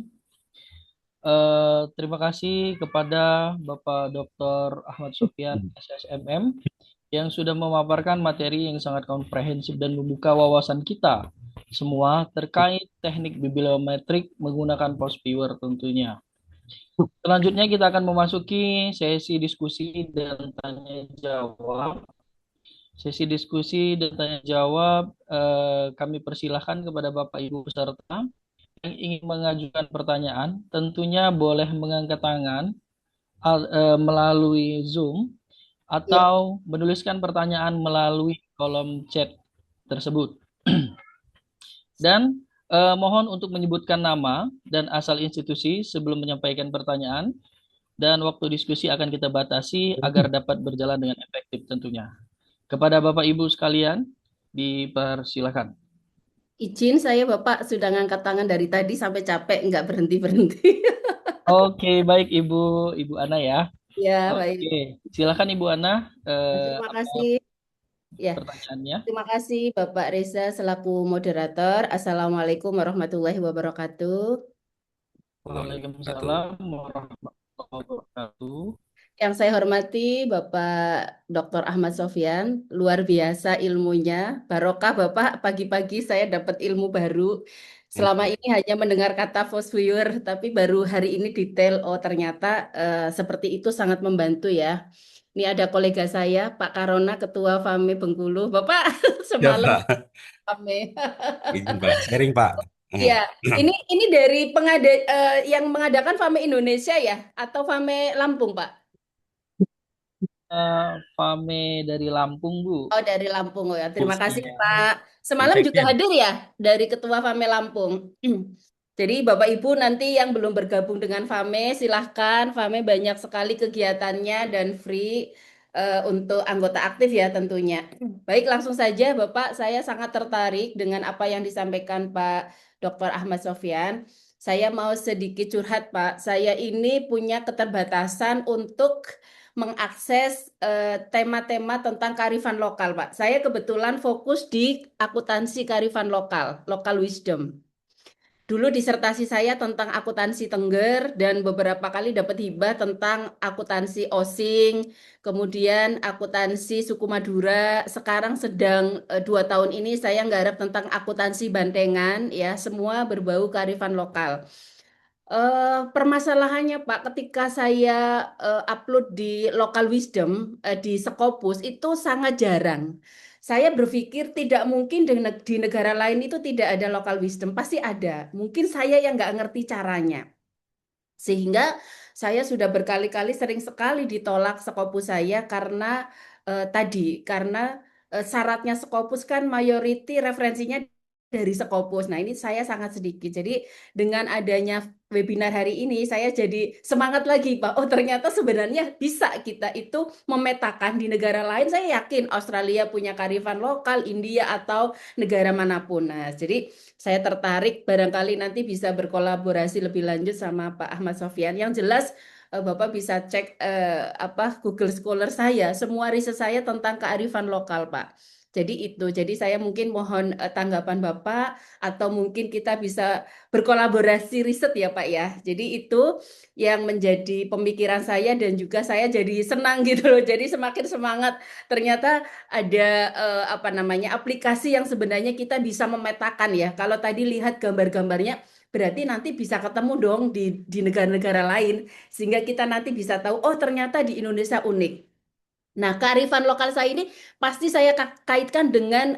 Terima kasih kepada Bapak Dr. Ahmad Sofyan SSMM yang sudah memaparkan materi yang sangat komprehensif dan membuka wawasan kita semua terkait teknik bibliometrik menggunakan post viewer tentunya. Selanjutnya kita akan memasuki sesi diskusi dan tanya jawab. Sesi diskusi dan tanya jawab kami persilahkan kepada Bapak Ibu peserta yang ingin mengajukan pertanyaan tentunya boleh mengangkat tangan melalui Zoom
Ya,
atau menuliskan pertanyaan melalui kolom chat tersebut. Dan mohon untuk menyebutkan nama dan asal institusi sebelum menyampaikan pertanyaan dan waktu diskusi akan kita batasi agar dapat berjalan dengan efektif tentunya. Kepada Bapak Ibu sekalian, dipersilakan.
izin saya Bapak sudah ngangkat tangan dari tadi sampai capek, nggak berhenti-berhenti.
Oke, baik Ibu Ana ya.
Ya,
Oke,
baik.
silakan Ibu Ana.
Terima kasih. Ya,
pertanyaannya.
terima kasih Bapak Reza selaku moderator. Assalamualaikum warahmatullahi wabarakatuh.
Wabarakatuh.
Waalaikumsalam warahmatullahi wabarakatuh.
Yang saya hormati Bapak Dr. Ahmad Sofyan, luar biasa ilmunya. Barokah Bapak, pagi-pagi saya dapat ilmu baru. Selama ini hanya mendengar kata fosfur, tapi baru hari ini detail. Oh ternyata seperti itu sangat membantu ya. Ini ada kolega saya, Pak Karona, Ketua FAME Bengkulu. Bapak
Ya,
semalam
Pak.
FAME.
Izin, Pak. Sharing, Pak.
Ya, ini dari yang mengadakan FAME Indonesia ya, atau FAME Lampung, Pak?
Fame dari Lampung, Bu.
Oh, dari Lampung oh ya. Terima kasih,
Hostnya.
Pak. Semalam juga
Konteksnya.
hadir ya dari Ketua FAME Lampung. Jadi Bapak Ibu nanti yang belum bergabung dengan FAME, silahkan. FAME banyak sekali kegiatannya dan free untuk anggota aktif ya tentunya. Baik, langsung saja Bapak, saya sangat tertarik dengan apa yang disampaikan Pak Dr. Ahmad Sofyan. Saya mau sedikit curhat, Pak. Saya ini punya keterbatasan untuk mengakses tema-tema tentang kearifan lokal, Pak. Saya kebetulan fokus di akuntansi kearifan lokal, local wisdom. Dulu disertasi saya tentang akuntansi Tengger dan beberapa kali dapat hibah tentang akuntansi Osing, kemudian akuntansi suku Madura. Sekarang sedang 2 tahun ini saya nggarap tentang akuntansi Bantengan, ya semua berbau kearifan lokal. Permasalahannya Pak, ketika saya upload di Local Wisdom di Scopus itu sangat jarang. Saya berpikir tidak mungkin di negara lain itu tidak ada Local Wisdom, pasti ada. Mungkin saya yang nggak ngerti caranya. Sehingga saya sudah berkali-kali sering sekali ditolak Scopus saya karena syaratnya Scopus kan mayoriti referensinya dari Scopus. Nah, ini saya sangat sedikit. Jadi dengan adanya webinar hari ini saya jadi semangat lagi, Pak. Oh, ternyata sebenarnya bisa kita itu memetakan di negara lain. Saya yakin Australia punya kearifan lokal, India atau negara manapun. Nah, jadi saya tertarik barangkali nanti bisa berkolaborasi lebih lanjut sama Pak Ahmad Sofyan. Yang jelas Bapak bisa cek Google Scholar saya, semua riset saya tentang kearifan lokal, Pak. Jadi itu, jadi saya mungkin mohon tanggapan Bapak atau mungkin kita bisa berkolaborasi riset ya Pak ya. Jadi itu yang menjadi pemikiran saya dan juga saya jadi senang gitu loh. Jadi semakin semangat. Ternyata ada apa namanya aplikasi yang sebenarnya kita bisa memetakan ya. Kalau tadi lihat gambar-gambarnya, berarti nanti bisa ketemu dong di negara-negara lain sehingga kita nanti bisa tahu oh ternyata di Indonesia unik. Nah, kearifan lokal saya ini pasti saya kaitkan dengan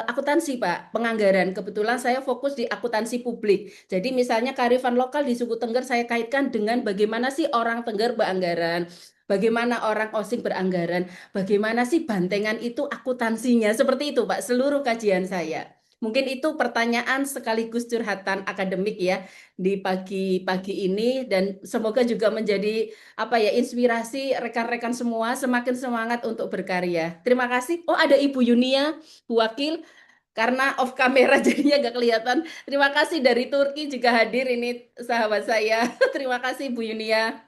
akuntansi, Pak, penganggaran. Kebetulan saya fokus di akuntansi publik. Jadi misalnya kearifan lokal di suku Tengger saya kaitkan dengan bagaimana sih orang Tengger beranggaran, bagaimana orang Osing beranggaran, bagaimana sih Bantengan itu akuntansinya. Seperti itu, Pak, seluruh kajian saya. Mungkin itu pertanyaan sekaligus curhatan akademik ya di pagi-pagi ini dan semoga juga menjadi apa ya inspirasi rekan-rekan semua semakin semangat untuk berkarya. Terima kasih. Oh ada Ibu Yunia, Bu Wakil, karena off kamera jadinya nggak kelihatan. Terima kasih dari Turki juga hadir ini sahabat saya. Terima kasih Bu Yunia.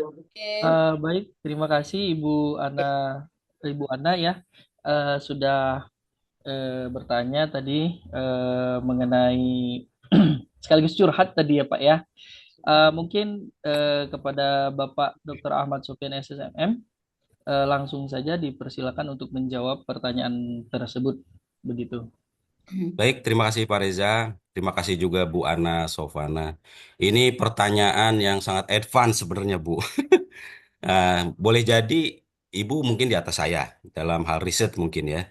Oke.
Baik, terima kasih Ibu Ana ya, sudah bertanya tadi mengenai sekaligus curhat tadi ya Pak ya. Mungkin kepada Bapak Dr. Ahmad Sofyan SSMM, langsung saja dipersilakan untuk menjawab pertanyaan tersebut begitu.
Baik, terima kasih Pak Reza. Terima kasih juga Bu Ana Sofana. Ini pertanyaan yang sangat advance sebenarnya, Bu. Eh, Boleh jadi Ibu mungkin di atas saya dalam hal riset mungkin ya.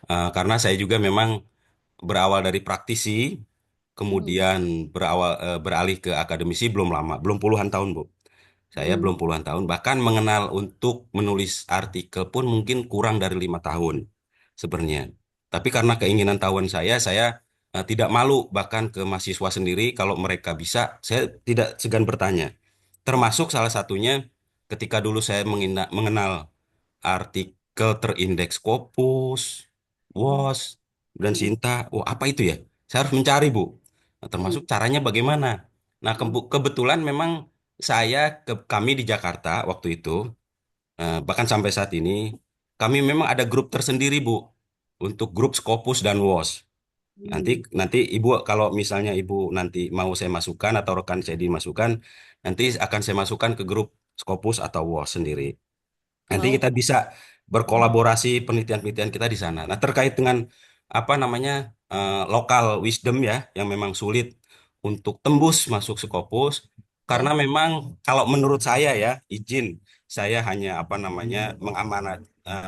Karena saya juga memang berawal dari praktisi, kemudian beralih ke akademisi belum lama, belum puluhan tahun, Bu. Saya belum puluhan tahun, bahkan mengenal untuk menulis artikel pun mungkin kurang dari 5 tahun sebenarnya. Tapi karena keinginan tahuan saya tidak malu bahkan ke mahasiswa sendiri kalau mereka bisa, saya tidak segan bertanya. Termasuk salah satunya ketika dulu saya mengenal artikel terindeks Scopus, WOS, dan Sinta. Oh, apa itu ya? Saya harus mencari, Bu. Nah, termasuk caranya bagaimana. Nah, kebetulan memang kami di Jakarta waktu itu Bahkan sampai saat ini, kami memang ada grup tersendiri, Bu, untuk grup Scopus dan WOS. Nanti
Hmm.
nanti Ibu kalau misalnya Ibu nanti mau saya masukkan atau rekan saya dimasukkan, nanti akan saya masukkan ke grup Scopus atau WOS sendiri. Nanti
Mau.
kita bisa berkolaborasi penelitian-penelitian kita di sana. Nah, terkait dengan apa namanya lokal wisdom ya, yang memang sulit untuk tembus masuk Scopus, karena
Ya.
memang kalau menurut saya ya, izin saya hanya apa namanya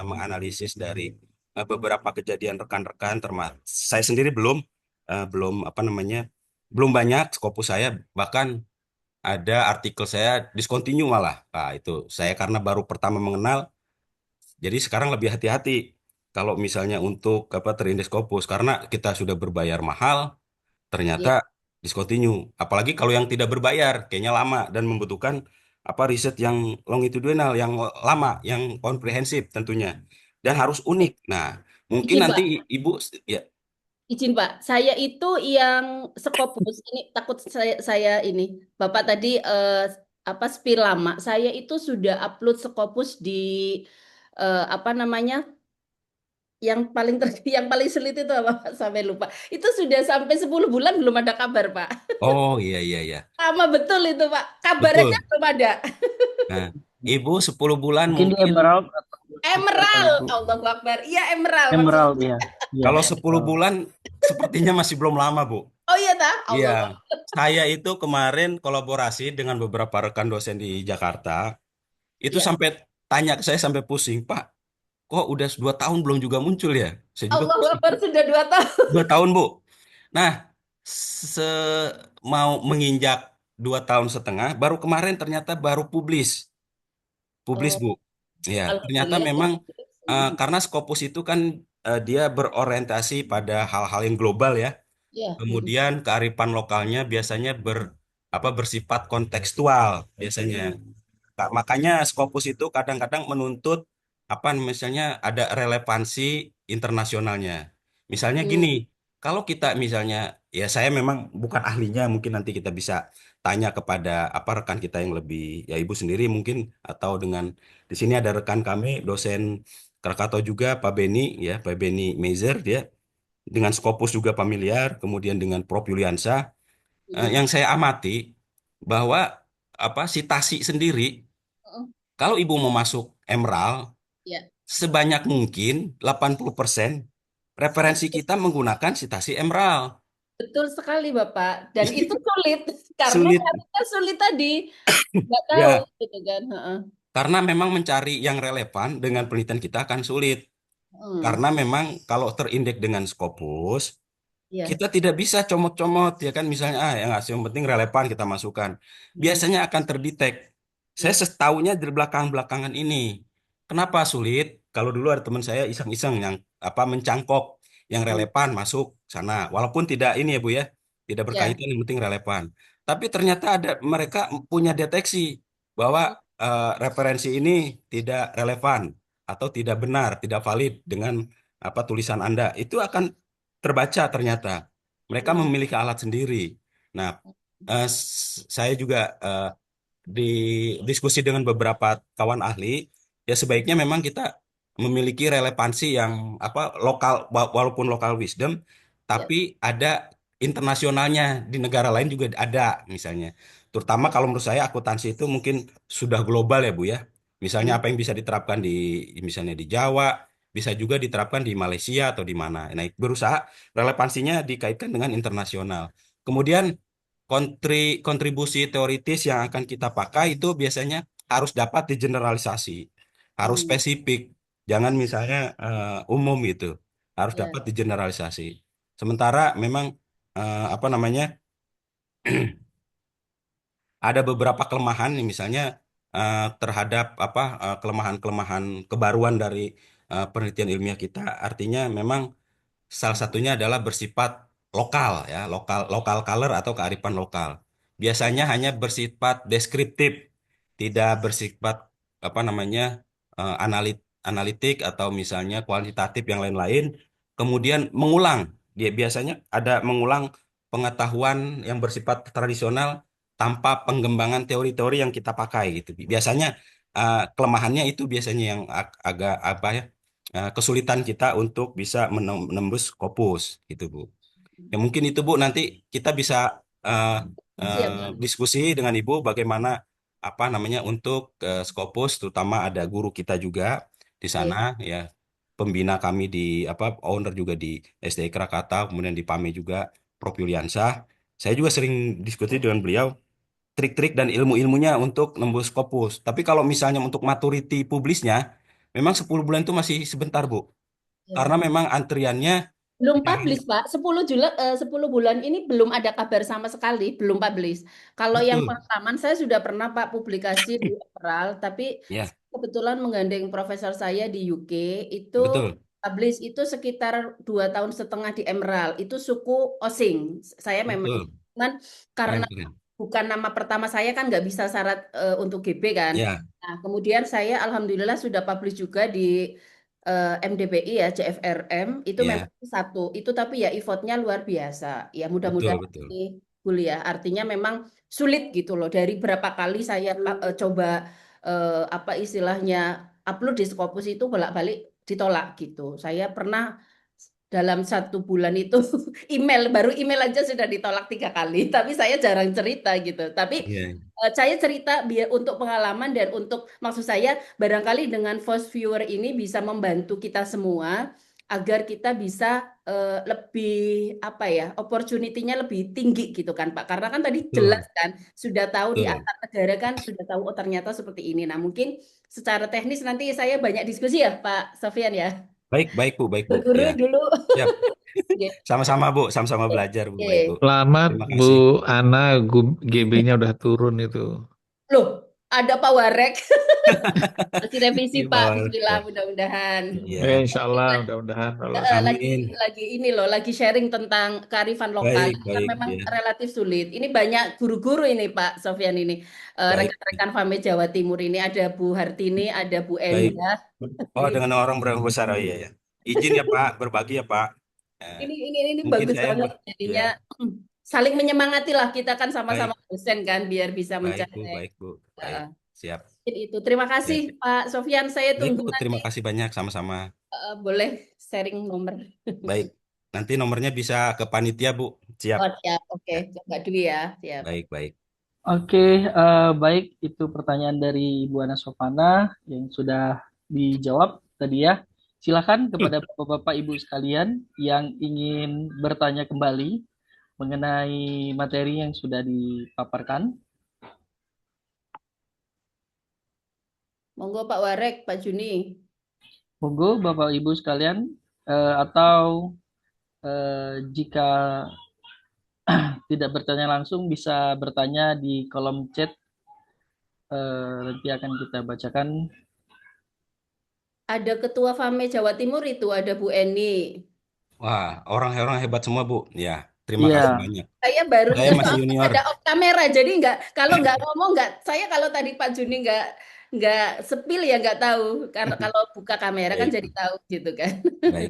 menganalisis dari beberapa kejadian rekan-rekan, termasuk saya sendiri belum apa namanya belum banyak Scopus saya, bahkan ada artikel saya discontinue malah. Nah, itu saya karena baru pertama mengenal, jadi sekarang lebih hati-hati kalau misalnya untuk apa terindeks Scopus karena kita sudah berbayar mahal, ternyata
Ya.
discontinue. Apalagi kalau yang tidak berbayar, kayaknya lama dan membutuhkan apa riset yang longitudinal, yang lama, yang komprehensif tentunya, dan harus unik. Nah, mungkin
Izin
nanti
Pak,
Ibu ya,
izin Pak. Saya itu yang Skopus ini takut saya ini. Bapak tadi apa spill lama. Saya itu sudah upload Skopus di apa namanya? Yang paling yang paling sulit itu apa Pak? Sampai lupa. Itu sudah sampai 10 bulan belum ada kabar, Pak.
oh iya iya iya,
Lama betul itu, Pak. Kabar aja
betul.
belum ada.
Nah, Ibu 10 bulan
Mungkin di
mungkin.
Emerald atau Super kali
Emerald.
Bu.
Allah Akbar. Iya, Emerald
Emerald
maksudnya.
ya. Iya.
Kalau 10
Betul.
bulan sepertinya masih belum lama, Bu.
Oh iya, tah?
Iya,
Allah.
saya itu kemarin kolaborasi dengan beberapa rekan dosen di Jakarta. Itu
Ya.
sampai tanya ke saya sampai pusing, Pak, kok udah 2 tahun belum juga muncul ya? Saya juga
Allah
pusing.
Akbar sudah 2 tahun.
2 tahun, Bu. Nah, se mau menginjak 2 tahun setengah, baru kemarin ternyata baru publis,
Oh,
Bu. Ya, ternyata
alhamdulillah.
memang karena Scopus itu kan dia berorientasi pada hal-hal yang global ya.
Ya.
Kemudian kearifan lokalnya biasanya bersifat kontekstual biasanya. Makanya Scopus itu kadang-kadang menuntut apa misalnya ada relevansi internasionalnya. Misalnya
Hmm.
gini, kalau kita misalnya ya saya memang bukan ahlinya, mungkin nanti kita bisa tanya kepada apa rekan kita yang lebih ya Ibu sendiri mungkin atau dengan di sini ada rekan kami dosen Krakatau juga Pak Beni ya, Pak Beni Meizer dia dengan Scopus juga familiar, kemudian dengan Prof Yuliansa.
Hmm.
Yang saya amati bahwa apa sitasi sendiri,
Oh,
kalau ibu mau masuk Emerald,
ya.
sebanyak mungkin 80% referensi kita menggunakan sitasi Emerald.
Betul sekali, Bapak. Dan itu sulit karena
Sulit,
kita sulit tadi nggak tahu
ya,
gitu kan. Heeh.
karena memang mencari yang relevan dengan penelitian kita akan sulit.
Hmm.
Karena memang kalau terindeks dengan Scopus,
Ya.
kita tidak bisa comot-comot ya kan misalnya yang nggak yang penting relevan kita masukkan.
Hmm.
Biasanya akan terdetek. Saya
Ya.
setahunya dari belakang-belakangan ini. Kenapa sulit? Kalau dulu ada teman saya iseng-iseng yang apa mencangkok yang
Hmm.
relevan masuk sana. Walaupun tidak ini ya Bu ya, tidak
Ya.
berkaitan yang penting relevan. Tapi ternyata ada mereka punya deteksi bahwa referensi ini tidak relevan atau tidak benar, tidak valid dengan apa tulisan Anda. Itu akan terbaca ternyata. Mereka
Hmm.
memiliki alat sendiri. Nah, saya juga di diskusi dengan beberapa kawan ahli, ya sebaiknya memang kita memiliki relevansi yang apa lokal, walaupun lokal wisdom,
Ya.
tapi ada internasionalnya di negara lain juga ada misalnya. Terutama kalau menurut saya akuntansi itu mungkin sudah global ya Bu ya. Misalnya
Hmm.
apa yang bisa diterapkan di misalnya di Jawa, bisa juga diterapkan di Malaysia atau di mana. Nah, berusaha relevansinya dikaitkan dengan internasional. Kemudian kontribusi teoritis yang akan kita pakai itu biasanya harus dapat digeneralisasi, harus
Hmm.
spesifik, jangan misalnya umum gitu, harus
Ya.
dapat digeneralisasi. Sementara memang apa namanya ada beberapa kelemahan nih, misalnya terhadap apa kelemahan-kelemahan kebaruan dari penelitian ilmiah kita, artinya memang salah satunya adalah bersifat lokal ya, lokal lokal color atau kearifan lokal. Biasanya hanya bersifat deskriptif, tidak bersifat apa namanya analitik atau misalnya kuantitatif yang lain-lain. Kemudian mengulang, dia biasanya ada mengulang pengetahuan yang bersifat tradisional tanpa pengembangan teori-teori yang kita pakai gitu. Biasanya kelemahannya itu biasanya yang agak apa ya, kesulitan kita untuk bisa menembus Scopus gitu Bu. Ya mungkin itu Bu, nanti kita bisa eh,
Siap, Pak.
diskusi dengan Ibu bagaimana apa namanya untuk Scopus, terutama ada guru kita juga di sana
Oke.
ya, pembina kami di apa, owner juga di SDI Krakatau, kemudian di PAMI juga Prof Yuliansah. Saya juga sering diskusi dengan beliau trik-trik dan ilmu-ilmunya untuk nembus Scopus. Tapi kalau misalnya untuk maturity publisnya, memang 10 bulan itu masih sebentar Bu, karena
Ya.
memang antriannya
Belum
yang
publish, Pak. 10 bulan ini belum ada kabar sama sekali, belum publish. Kalau yang
betul
pengalaman saya sudah pernah Pak publikasi di Emerald, tapi
ya
kebetulan menggandeng profesor saya di UK itu
betul
publish itu sekitar 2 tahun setengah di Emerald. Itu suku Osing. Saya memang
betul
kan karena
keren keren
bukan nama pertama saya kan nggak bisa syarat untuk GB kan.
ya
Nah, kemudian saya alhamdulillah sudah publish juga di MDPI ya, JFRM itu
ya
memang satu itu tapi ya effortnya luar biasa. Ya
betul
mudah-mudahan
betul
ini kuliah. Artinya memang sulit gitu loh. Dari berapa kali saya coba apa istilahnya upload di Scopus itu bolak-balik ditolak gitu. Saya pernah dalam 1 bulan itu baru email aja sudah ditolak 3 kali. Tapi saya jarang cerita gitu. Tapi
ya
saya cerita biar untuk pengalaman dan untuk maksud saya barangkali dengan Voice Viewer ini bisa membantu kita semua agar kita bisa lebih apa ya opportunity-nya lebih tinggi gitu kan Pak karena kan tadi jelas
betul
kan sudah tahu di
betul
antar negara kan sudah tahu oh ternyata seperti ini. Nah mungkin secara teknis nanti saya banyak diskusi ya Pak Sofian ya
baik baik Bu
berguru
ya
dulu.
siap
Gitu.
sama-sama Bu, sama-sama belajar Bu, baik Bu,
Oke.
Selamat
terima
Bu
kasih.
Ana, GB-nya udah turun itu.
Loh, ada Pak Warek. Masih revisi
Iya
Pak.
Pak,
Bismillah,
ya
mudah-mudahan.
iya
Insya Allah, mudah-mudahan Allah.
Lagi
amin,
lagi ini loh, lagi sharing tentang kearifan lokal.
baik
Ini kan
baik
memang
ya
relatif sulit. Ini banyak guru-guru ini Pak Sofyan ini.
baik
Rekan-rekan FAME Jawa Timur ini ada Bu Hartini, ada Bu
baik.
Endah.
Oh dengan orang berapa besar, oh iya ya, izin ya Pak berbagi ya Pak. Eh,
Ini
mungkin
bagus
saya
banget.
ya
Jadinya saling menyemangati lah kita kan sama-sama
baik
dosen kan biar bisa mencapai
baik Bu, baik
eh,
siap
itu. Terima kasih
ya.
Pak Sofyan. Saya
Baik
tunggu
Bu,
nanti
terima kasih banyak sama-sama.
boleh sharing nomor.
Baik, nanti nomornya bisa ke panitia Bu, siap
Oh, siap. Oke,
ya.
coba dulu ya. Siap.
Baik baik.
Oke, baik itu pertanyaan dari Ibu Ana Sofana yang sudah dijawab tadi ya. Silakan kepada Bapak-Bapak Ibu sekalian yang ingin bertanya kembali mengenai materi yang sudah dipaparkan.
Monggo Pak Warek, Pak Juni.
Monggo Bapak Ibu sekalian, atau jika tidak bertanya langsung bisa bertanya di kolom chat, nanti akan kita bacakan.
Ada Ketua FAME Jawa Timur itu, ada Bu Eni.
Wah, orang-orang hebat semua Bu. Ya, terima
Iya,
kasih banyak.
Saya baru
Saya masih
soalnya
junior.
ada off kamera, jadi nggak kalau nggak ngomong nggak. Saya kalau tadi Pak Juni nggak sepil ya nggak tahu. Karena kalau buka kamera kan
Baik,
jadi tahu gitu kan.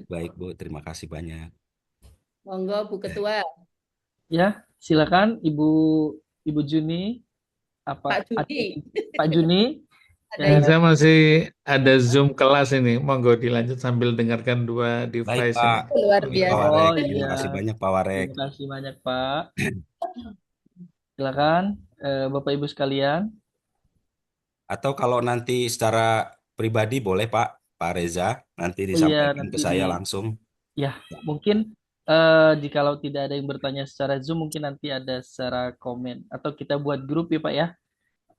baik Bu. Terima kasih banyak.
Monggo Bu Ketua,
ya, silakan Ibu Ibu Juni, apa
Pak Juni.
Pak Juni,
Ada
Ya,
itu.
saya masih ada Zoom kelas ini. Monggo dilanjut sambil dengarkan dua
Baik
device
Pak.
ini.
Luar
Baik Pak
biasa.
Warek.
oh
Terima
iya,
kasih banyak Pak Warek.
terima kasih banyak Pak. Silakan Bapak Ibu sekalian.
Atau kalau nanti secara pribadi boleh Pak Reza nanti
Oh iya,
disampaikan ke
nanti
saya langsung.
ya mungkin jikalau tidak ada yang bertanya secara Zoom, mungkin nanti ada secara komen atau kita buat grup ya Pak ya.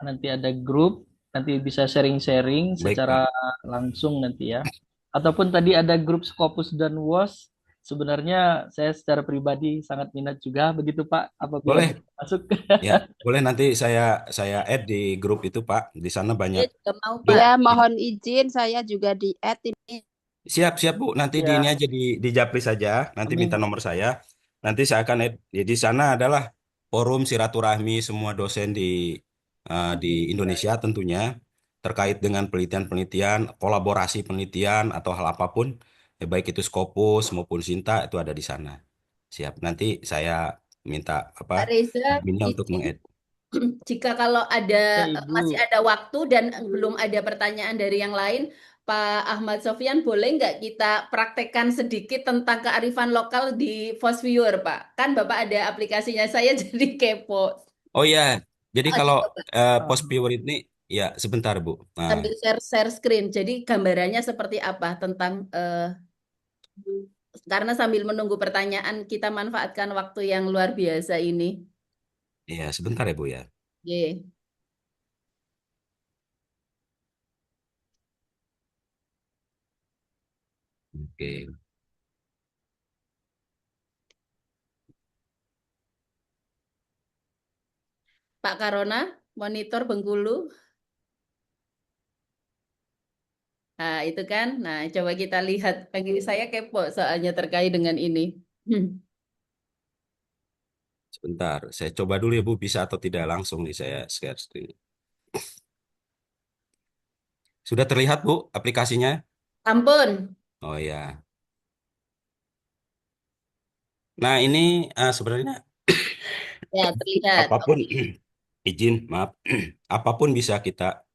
Nanti ada grup, nanti bisa sharing-sharing
Baik
secara
Pak.
langsung nanti ya. Ataupun tadi ada grup Scopus dan WOS. Sebenarnya saya secara pribadi sangat minat juga begitu Pak apabila
Boleh.
bisa masuk.
Ya, boleh nanti saya add di grup itu Pak. Di sana banyak.
Saya juga mau
Duh,
Pak.
Ya, mohon izin saya juga di-add ini.
siap Bu. Nanti di ini
Ya,
aja di Japri saja. Nanti minta
amin.
nomor saya. Nanti saya akan add. Ya, di sana adalah forum silaturahmi semua dosen di Indonesia tentunya terkait dengan penelitian-penelitian, kolaborasi penelitian atau hal apapun, ya baik itu Scopus maupun Sinta itu ada di sana. Siap. Nanti saya minta apa
Pak Reza,
adminnya untuk
izin
meng-add.
Jika kalau
Ya,
masih
Ibu.
ada waktu dan belum ada pertanyaan dari yang lain, Pak Ahmad Sofyan, boleh nggak kita praktekkan sedikit tentang kearifan lokal di Fosviewer, Pak? Kan Bapak ada aplikasinya, saya jadi kepo.
Oh ya, jadi kalau
Coba, Pak,
post viewer ini, ya sebentar Bu. Nah,
sambil share screen. Jadi gambarannya seperti apa tentang karena sambil menunggu pertanyaan kita manfaatkan waktu yang luar biasa ini.
ya sebentar ya Bu ya.
Ye.
Oke,
Pak Karona, monitor Bengkulu. Nah, itu kan. Nah, coba kita lihat. Bagi saya kepo soalnya terkait dengan ini. Hmm.
sebentar. Saya coba dulu ya Bu, bisa atau tidak langsung nih saya share screen. Sudah terlihat Bu aplikasinya?
Ampun.
Oh ya. Nah ini sebenarnya
Ya, terlihat.
apapun izin, maaf, apapun bisa kita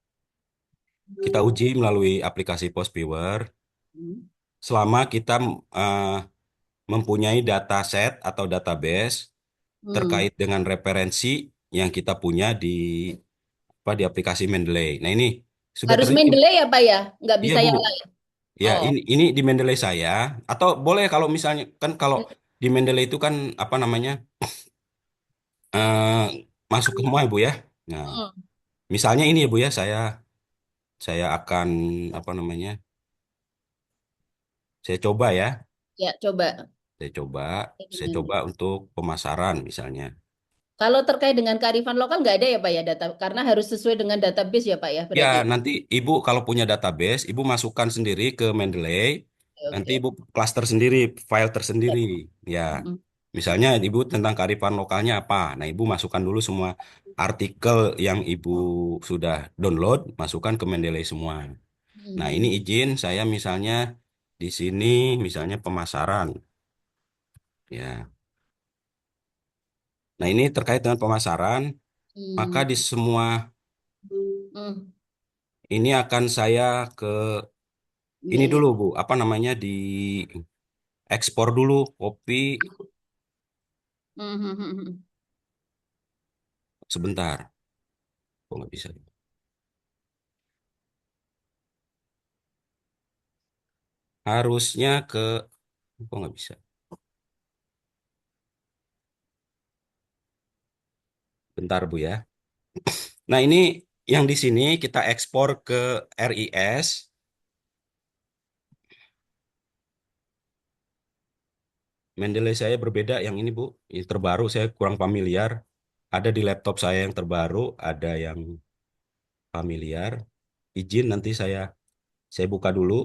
uji melalui aplikasi Post Viewer
Hmm.
selama kita eh, mempunyai dataset atau database
Hmm.
terkait dengan referensi yang kita punya di aplikasi Mendeley. Nah ini sudah
Harus
terlihat.
Mendeley ya, Pak ya? Nggak
Iya
bisa
Bu.
yang lain.
Ya
Oh.
ini di Mendeley saya atau boleh kalau misalnya kan kalau di Mendeley itu kan apa namanya eh, masuk ke semua ya Bu ya. Nah
Hmm.
misalnya ini ya Bu ya saya akan apa namanya saya coba ya
Ya, coba.
saya coba saya
Dengan-
coba untuk pemasaran misalnya.
Kalau terkait dengan kearifan lokal nggak ada ya, Pak ya, data karena harus sesuai dengan database ya, Pak ya,
Ya,
berarti.
nanti Ibu kalau punya database, Ibu masukkan sendiri ke Mendeley. Nanti
Oke.
Ibu klaster sendiri, file tersendiri. Ya,
Hmm.
misalnya Ibu tentang kearifan lokalnya apa. Nah, Ibu masukkan dulu semua artikel yang Ibu sudah download, masukkan ke Mendeley semua. Nah, ini
Hmm.
izin saya misalnya di sini, misalnya pemasaran. Ya, nah ini terkait dengan pemasaran, maka
Hmm.
di semua
Hmm.
ini akan saya ke ini
Iya, iya.
dulu Bu, apa namanya di ekspor dulu kopi
Hmm. Hmm. Hmm. Hmm.
sebentar. Kok nggak bisa? Harusnya ke kok nggak bisa? Bentar Bu ya. Nah ini yang di sini kita ekspor ke RIS. Mendeley saya berbeda yang ini Bu. Yang terbaru saya kurang familiar. Ada di laptop saya yang terbaru, ada yang familiar. Izin nanti saya buka dulu.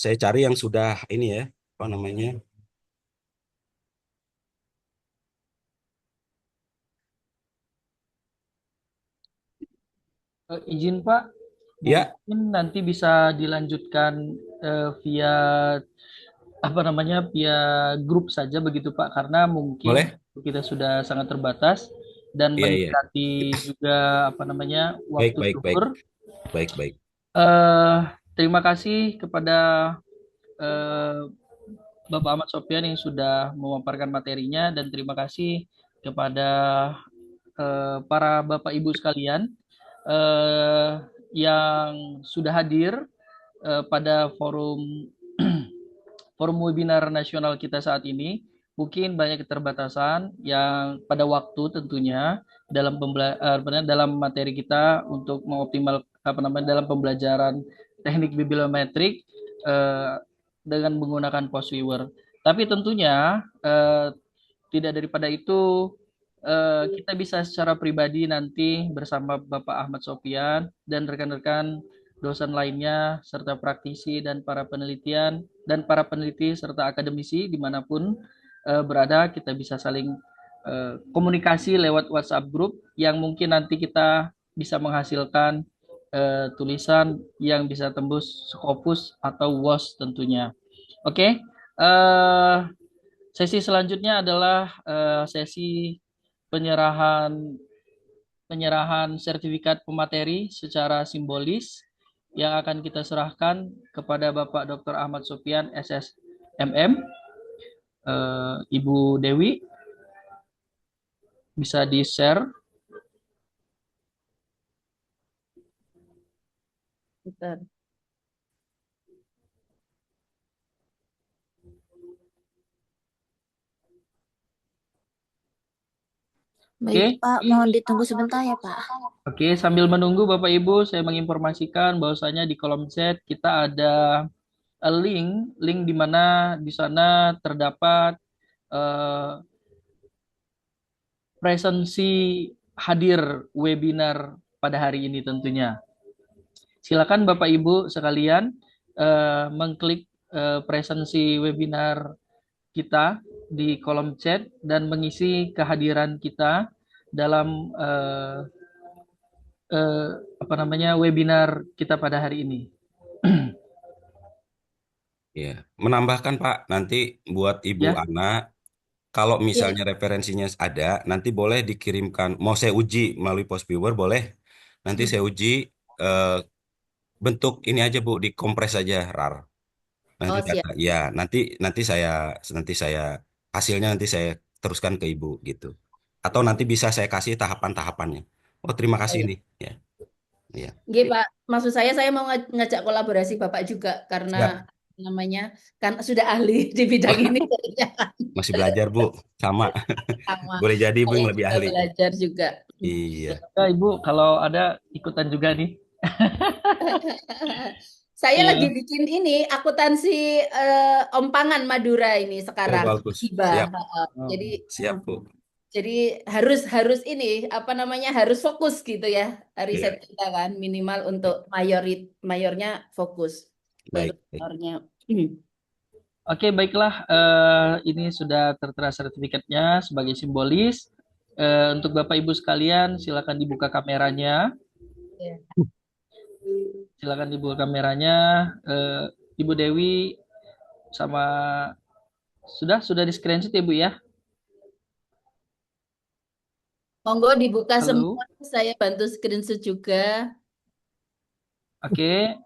Saya cari yang sudah ini ya, apa namanya?
Izin Pak,
Ya,
mungkin nanti bisa dilanjutkan via apa namanya via grup saja begitu Pak, karena mungkin
boleh?
kita sudah sangat terbatas dan
Iya, iya.
mendekati juga apa namanya
Baik,
waktu
baik, baik.
zuhur.
Baik, baik.
eh Terima kasih kepada eh, Bapak Ahmad Sofyan yang sudah memaparkan materinya dan terima kasih kepada para Bapak Ibu sekalian eh, yang sudah hadir pada forum forum webinar nasional kita saat ini. Mungkin banyak keterbatasan yang pada waktu tentunya dalam materi kita untuk mengoptimal apa namanya dalam pembelajaran teknik bibliometrik eh, dengan menggunakan post viewer. Tapi tentunya tidak daripada itu kita bisa secara pribadi nanti bersama Bapak Ahmad Sofyan dan rekan-rekan dosen lainnya serta praktisi dan para peneliti serta akademisi dimanapun berada kita bisa saling komunikasi lewat WhatsApp group yang mungkin nanti kita bisa menghasilkan tulisan yang bisa tembus Scopus atau WOS tentunya. Oke, Sesi selanjutnya adalah sesi penyerahan sertifikat pemateri secara simbolis yang akan kita serahkan kepada Bapak Dr. Ahmad Sopyan SSMM. Ibu Dewi bisa di-share.
Bentar.
Baik, Pak, mohon ditunggu sebentar ya, Pak.
Oke, sambil menunggu Bapak Ibu, saya menginformasikan bahwasanya di kolom chat kita ada link di mana di sana terdapat presensi hadir webinar pada hari ini tentunya. Silakan Bapak Ibu sekalian mengklik presensi webinar kita di kolom chat dan mengisi kehadiran kita dalam webinar kita pada hari ini.
Ya, menambahkan Pak, nanti buat Ibu
Ya.
Ana, kalau
Iya.
misalnya referensinya ada, nanti boleh dikirimkan. Mau saya uji melalui post viewer, boleh. Nanti saya uji bentuk ini aja Bu, dikompres aja RAR. Nanti
Oh, siap.
data. Ya, nanti saya hasilnya nanti saya teruskan ke Ibu gitu. Atau nanti bisa saya kasih tahapan-tahapannya. Oh, terima kasih
Baik.
nih. Ya, ya.
Nggih, Pak. Maksud saya mau ngajak kolaborasi Bapak juga
Siap.
karena namanya kan sudah ahli di bidang ini jadinya kan
Masih belajar Bu, sama.
sama.
Boleh jadi Bu
Saya
yang lebih
juga
ahli.
belajar juga.
Iya.
Ya, Ibu, kalau ada ikutan juga nih.
Saya
Iya.
lagi bikin ini akuntansi Ompangan Madura ini
Oh,
sekarang
bagus.
hibah.
Siap,
Jadi
siap Bu.
harus ini apa namanya harus fokus gitu ya
Iya,
riset kita kan minimal untuk mayornya fokus baru
baik, baik.
minornya.
Oke, baiklah. Ini sudah tertera sertifikatnya sebagai simbolis. Untuk Bapak Ibu sekalian, silakan dibuka kameranya.
Ya.
Silakan dibuka kameranya. Ibu Dewi sama sudah di screenshot ya Bu ya.
Monggo dibuka
Halo.
semua, saya bantu screenshot juga.
Oke.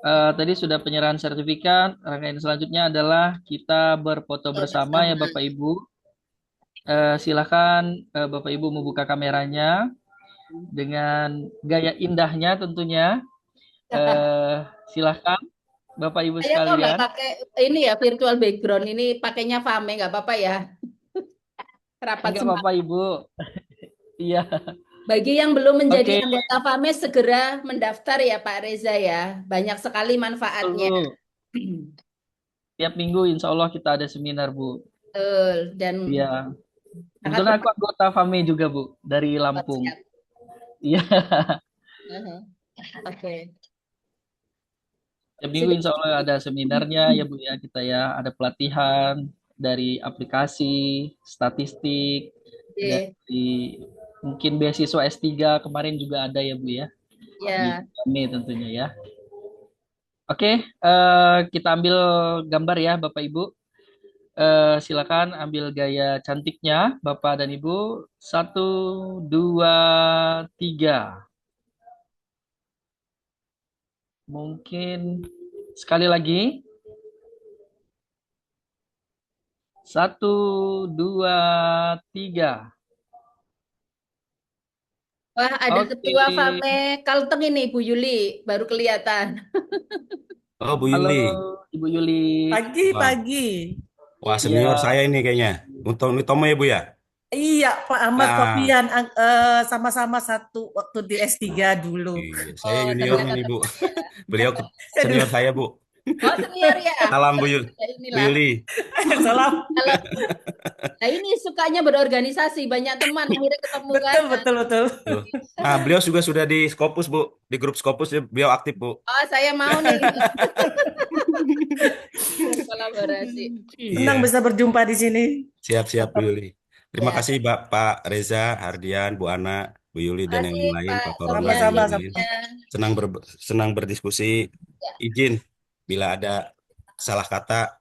Tadi sudah penyerahan sertifikat. Rangkaian selanjutnya adalah kita berfoto bersama ya Bapak Ibu. Silakan Bapak Ibu membuka kameranya dengan gaya indahnya tentunya. Silakan Bapak Ibu
Saya kok nggak
sekalian.
pakai ini ya virtual background ini pakainya Fame nggak apa-apa ya. Rapat
Enggak
semangat.
Bapak Ibu. Iya.
Bagi yang belum menjadi
Oke.
anggota Fame segera mendaftar ya Pak Reza ya. Banyak sekali manfaatnya.
Betul. Tiap minggu insya Allah kita ada seminar Bu.
Betul dan
Iya.
sangat
Kebetulan aku anggota FAME juga Bu dari Lampung.
siap.
Iya.
Oke.
Tiap minggu insya Allah ada seminarnya ya Bu ya, kita ya ada pelatihan dari aplikasi, statistik, dari mungkin beasiswa S3 kemarin juga ada ya Bu ya.
Ya.
Di FAME tentunya ya. Oke, kita ambil gambar ya Bapak Ibu. Silakan ambil gaya cantiknya Bapak dan Ibu. 1, 2, 3. Mungkin sekali lagi. 1, 2, 3.
Wah, ada
Oke.
ketua Fame Kalteng ini Bu Yuli baru kelihatan.
Oh, Bu
Halo
Yuli.
Ibu Yuli.
Pagi.
Wah, senior
Ya.
saya ini kayaknya. Untuk Tomo ya Bu ya?
Iya, Pak Ahmad
Ah,
Sofyan sama-sama satu waktu di S3 dulu.
iya, saya
Oh,
juniornya nih Bu. Beliau senior saya Bu.
Oh, senior ya.
Salam Bu Yuli.
Ya,
Bu
inilah.
Yuli.
Salam.
Kalau nah ini sukanya berorganisasi, banyak teman akhirnya ketemu kan.
Betul.
Tuh. Nah, beliau juga sudah di Scopus Bu, di grup Scopus beliau aktif Bu.
Oh, saya mau nih kolaborasi.
Senang
Iya.
bisa berjumpa di sini.
Siap-siap Bu Yuli. Terima
Ya.
kasih Pak Reza, Hardian, Bu Ana, Bu Yuli dan yang
Makasih
lain,
Pak
Pak Corona dan
Sofyan.
yang
Sama-sama.
lain. Senang berdiskusi.
Ya.
Izin bila ada salah kata